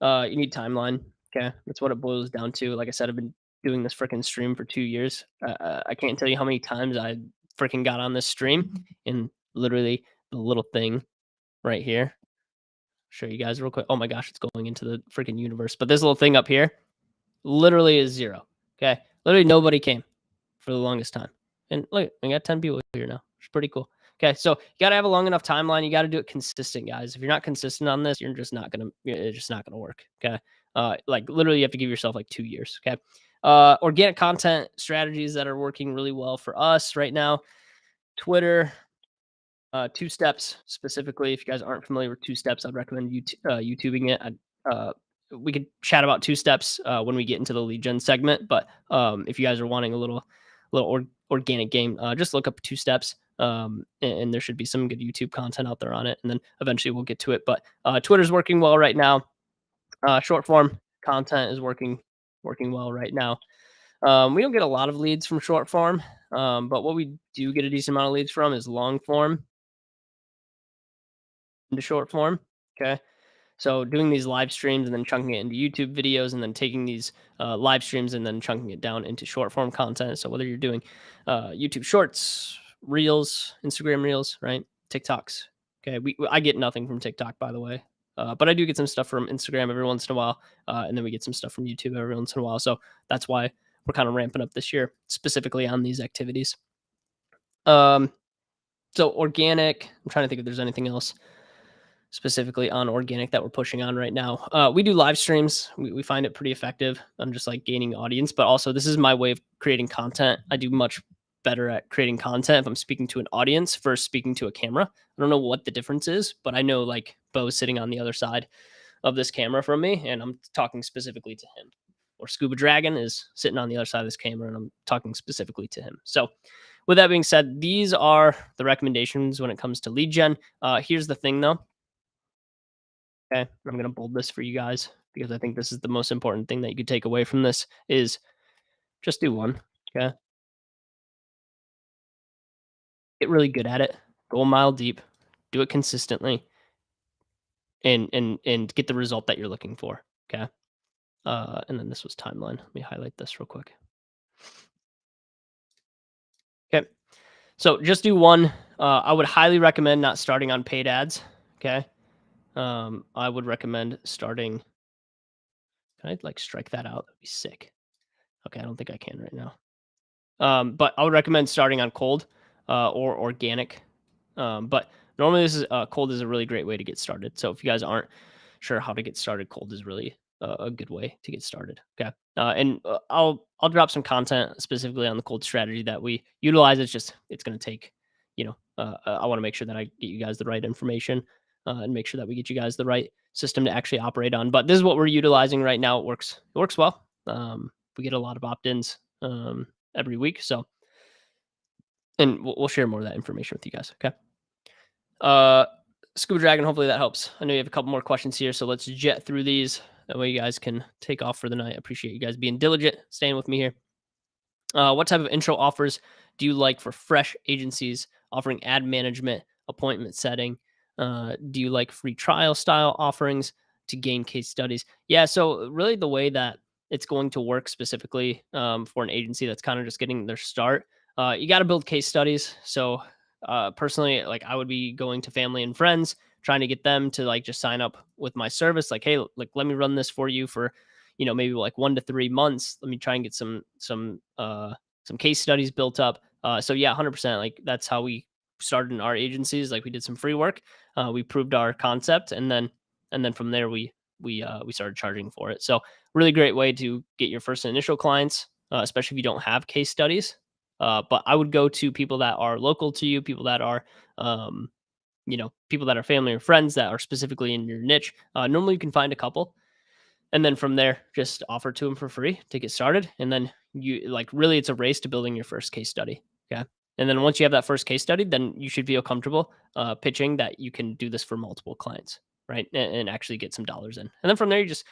you need timeline. Okay, that's what it boils down to. Like I said, I've been doing this freaking stream for 2 years. I can't tell you how many times I freaking got on this stream, and literally the little thing right here. Show you guys real quick. Oh my gosh, it's going into the freaking universe. But this little thing up here literally is 0. Okay, literally nobody came for the longest time. And look, we got 10 people here now. It's pretty cool. Okay, so you got to have a long enough timeline. You got to do it consistent, guys. If you're not consistent on this, it's just not gonna work. Okay, like literally, you have to give yourself like 2 years. Okay, organic content strategies that are working really well for us right now. Twitter, 2 steps specifically. If you guys aren't familiar with 2 steps, I'd recommend YouTubing it. We could chat about 2 steps when we get into the lead gen segment. But if you guys are wanting a little organic game, just look up 2 steps. And there should be some good YouTube content out there on it. And then eventually we'll get to it. But Twitter's working well right now. Short form content is working well right now. We don't get a lot of leads from short form, but what we do get a decent amount of leads from is long form into short form. Okay. So doing these live streams and then chunking it into YouTube videos and then taking these live streams and then chunking it down into short form content. So whether you're doing YouTube shorts, reels, Instagram reels, right? TikToks. Okay. I get nothing from TikTok, by the way. But I do get some stuff from Instagram every once in a while. And then we get some stuff from YouTube every once in a while. So that's why we're kind of ramping up this year, specifically on these activities. So organic, I'm trying to think if there's anything else specifically on organic that we're pushing on right now. We do live streams. We find it pretty effective. I'm just like gaining audience, but also this is my way of creating content. I do much better at creating content if I'm speaking to an audience versus speaking to a camera. I don't know what the difference is, but I know like Bo's sitting on the other side of this camera from me and I'm talking specifically to him. Or Scuba Dragon is sitting on the other side of this camera and I'm talking specifically to him. So with that being said, these are the recommendations when it comes to lead gen. Here's the thing though. Okay, I'm going to bold this for you guys because I think this is the most important thing that you could take away from this is just do one. Okay, get really good at it. Go a mile deep. Do it consistently, and get the result that you're looking for. Okay, and then this was timeline. Let me highlight this real quick. Okay, so just do one. I would highly recommend not starting on paid ads. Okay, I would recommend starting. Can I like strike that out? That'd be sick. Okay, I don't think I can right now. But I would recommend starting on cold or organic. But normally this is cold is a really great way to get started. So if you guys aren't sure how to get started, cold is really a good way to get started. Okay. And I'll drop some content specifically on the cold strategy that we utilize. It's going to take, I want to make sure that I get you guys the right information and make sure that we get you guys the right system to actually operate on. But this is what we're utilizing right now. It works well. We get a lot of opt-ins every week. So, and we'll share more of that information with you guys. Okay. Uh, Scuba Dragon, hopefully that helps. I know you have a couple more questions here, so let's jet through these. That way you guys can take off for the night. I appreciate you guys being diligent, staying with me here. What type of intro offers do you like for fresh agencies offering ad management, appointment setting? Do you like free trial style offerings to gain case studies? Yeah, so really the way that it's going to work specifically for an agency that's kind of just getting their start, you got to build case studies. So personally, like I would be going to family and friends, trying to get them to like just sign up with my service. Like, hey, like let me run this for you for maybe like 1 to 3 months. Let me try and get some case studies built up. So yeah, 100%. Like that's how we started in our agencies. Like we did some free work. We proved our concept, and then from there we started charging for it. So really great way to get your first initial clients, especially if you don't have case studies. But I would go to people that are local to you, people that are people that are family or friends that are specifically in your niche. Normally you can find a couple, and then from there just offer to them for free to get started, and then you like really it's a race to building your first case study. Okay. And then once you have that first case study, then you should feel comfortable pitching that you can do this for multiple clients, right? And actually get some dollars in. And then from there you just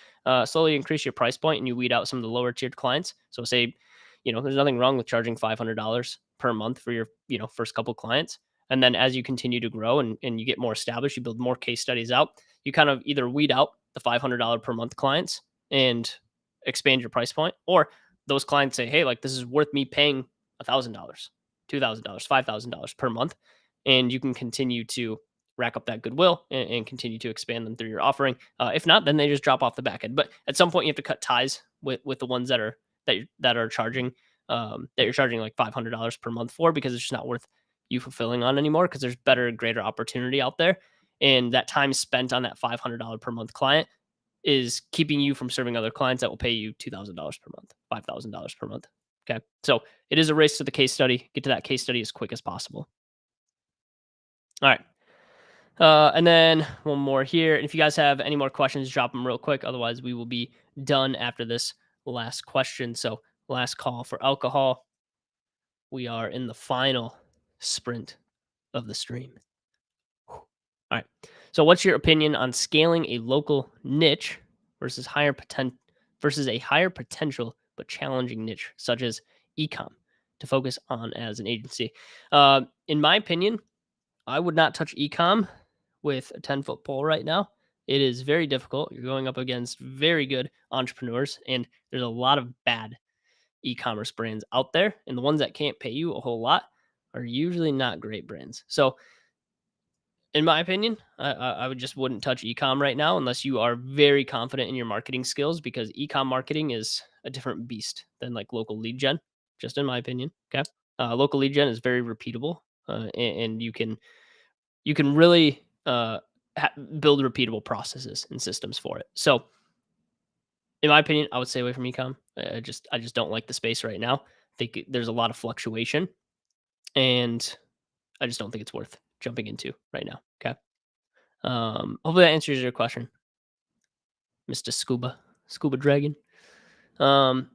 slowly increase your price point and you weed out some of the lower tiered clients. So say there's nothing wrong with charging $500 per month for your first couple clients. And then as you continue to grow and you get more established, you build more case studies out, you kind of either weed out the $500 per month clients and expand your price point, or those clients say, hey, like this is worth me paying $1,000, $2,000, $5,000 per month. And you can continue to rack up that goodwill and continue to expand them through your offering. If not, then they just drop off the back end. But at some point you have to cut ties with the ones that are charging that you're charging like $500 per month for, because it's just not worth you fulfilling on anymore, because there's better, greater opportunity out there. And that time spent on that $500 per month client is keeping you from serving other clients that will pay you $2,000 per month, $5,000 per month. Okay. So it is a race to the case study. Get to that case study as quick as possible. All right. And then one more here. And if you guys have any more questions, drop them real quick. Otherwise, we will be done after this last question. So, last call for alcohol. We are in the final sprint of the stream. All right. So, what's your opinion on scaling a local niche versus a higher potential but challenging niche such as ecom to focus on as an agency? In my opinion, I would not touch ecom with a 10-foot pole right now. It is very difficult. You're going up against very good entrepreneurs, and there's a lot of bad e-commerce brands out there, and the ones that can't pay you a whole lot are usually not great brands. So in my opinion, I would just wouldn't touch ecom right now unless you are very confident in your marketing skills, because ecom marketing is a different beast than like local lead gen, just in my opinion. Okay. Local lead gen is very repeatable, and you can really build repeatable processes and systems for it. So in my opinion, I would stay away from ecom. I just don't like the space right now. I think there's a lot of fluctuation, and I just don't think it's worth jumping into right now. Okay. Hopefully that answers your question, Mr. Scuba Dragon. Um,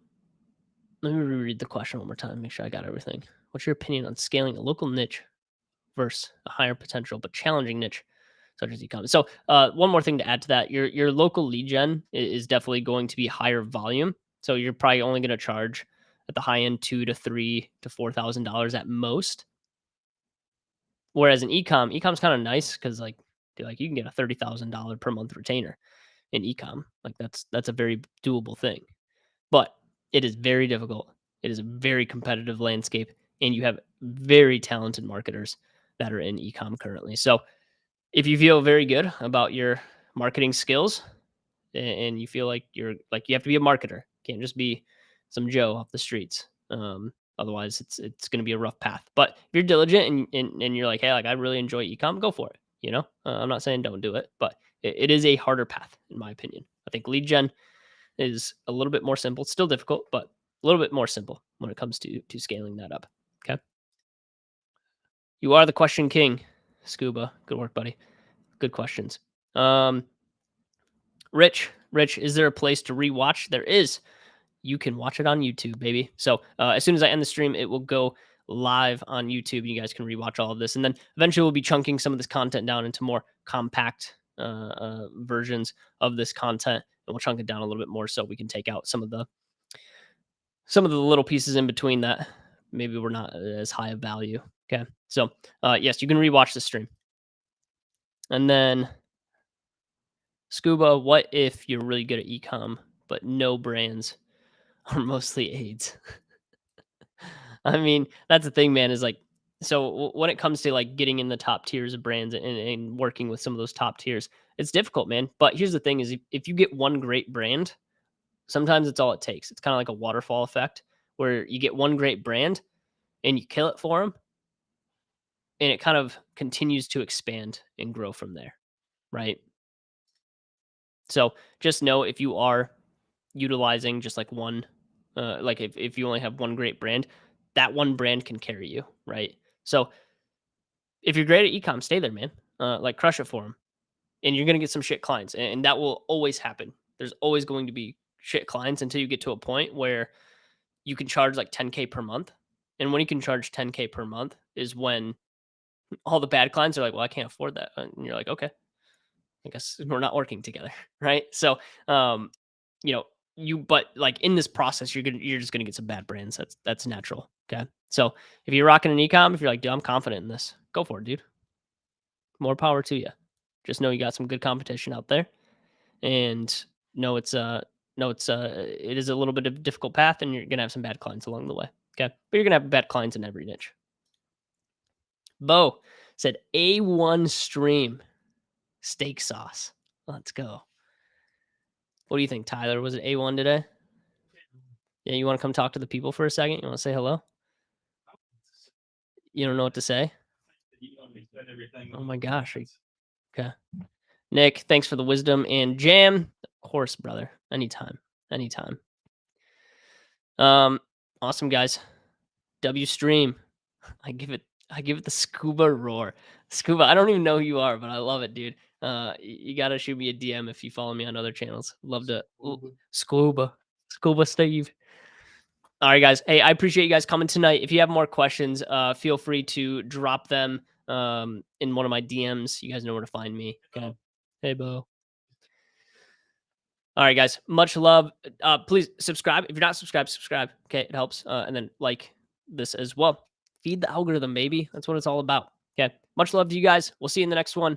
Let me reread the question one more time, make sure I got everything. What's your opinion on scaling a local niche versus a higher potential but challenging niche such as e-commerce? So, one more thing to add to that: your local lead gen is definitely going to be higher volume. So you're probably only going to charge at the high end $2,000 to $3,000 to $4,000 at most. Whereas in ecom's kind of nice because like you can get a $30,000 per month retainer in ecom. Like that's a very doable thing. But it is very difficult. It is a very competitive landscape, and you have very talented marketers that are in ecom currently. So if you feel very good about your marketing skills, and you feel like you have to be a marketer. Can't just be some Joe off the streets. Otherwise, it's going to be a rough path. But if you're diligent and you're like, hey, like I really enjoy ecom, go for it. I'm not saying don't do it, but it is a harder path in my opinion. I think lead gen is a little bit more simple. It's still difficult, but a little bit more simple when it comes to scaling that up. Okay. You are the question king, Scuba. Good work, buddy. Good questions. Um, Rich, is there a place to rewatch? There is. You can watch it on YouTube, baby. So as soon as I end the stream, it will go live on YouTube. You guys can rewatch all of this, and then eventually we'll be chunking some of this content down into more compact versions of this content, and we'll chunk it down a little bit more so we can take out some of the little pieces in between that maybe were not as high of value. Okay, so yes, you can rewatch the stream, and then Scuba, what if you're really good at ecom but no brands are mostly aids? I mean, that's the thing, man, is like, so when it comes to like getting in the top tiers of brands and working with some of those top tiers, it's difficult, man. But here's the thing is if you get one great brand, sometimes it's all it takes. It's kind of like a waterfall effect where you get one great brand and you kill it for them and it kind of continues to expand and grow from there. Right. So just know if you are utilizing just like one, like if you only have one great brand, that one brand can carry you. Right. So if you're great at ecom, stay there, man. Like crush it for them, and you're gonna get some shit clients, and that will always happen. There's always going to be shit clients until you get to a point where you can charge like 10K per month. And when you can charge 10K per month is when all the bad clients are like, well, I can't afford that. And you're like, okay, I guess we're not working together. Right. So, um, you know, but like in this process, you're just gonna get some bad brands. That's natural. Okay. So if you're rocking an ecom, if you're like, dude, I'm confident in this, go for it, dude. More power to you. Just know you got some good competition out there, and know it is a little bit of a difficult path, and you're gonna have some bad clients along the way. Okay, but you're gonna have bad clients in every niche. Bo said A1 stream steak sauce. Let's go. What do you think, Tyler? Was it A1 today? Yeah, you want to come talk to the people for a second? You want to say hello? You don't know what to say? Oh my gosh. Okay. Nick, thanks for the wisdom and jam. Of course, brother. Anytime. Anytime. Awesome guys. W stream. I give it the scuba roar. Scuba, I don't even know who you are, but I love it, dude. You gotta shoot me a DM if you follow me on other channels. Love to scuba. Scuba Steve. All right, guys. Hey, I appreciate you guys coming tonight. If you have more questions, feel free to drop them in one of my DMs. You guys know where to find me. Okay. Hey, Bo. All right, guys. Much love. Please subscribe. If you're not subscribed, subscribe. Okay, it helps. And then like this as well. Feed the algorithm, baby. That's what it's all about. Okay. Much love to you guys. We'll see you in the next one.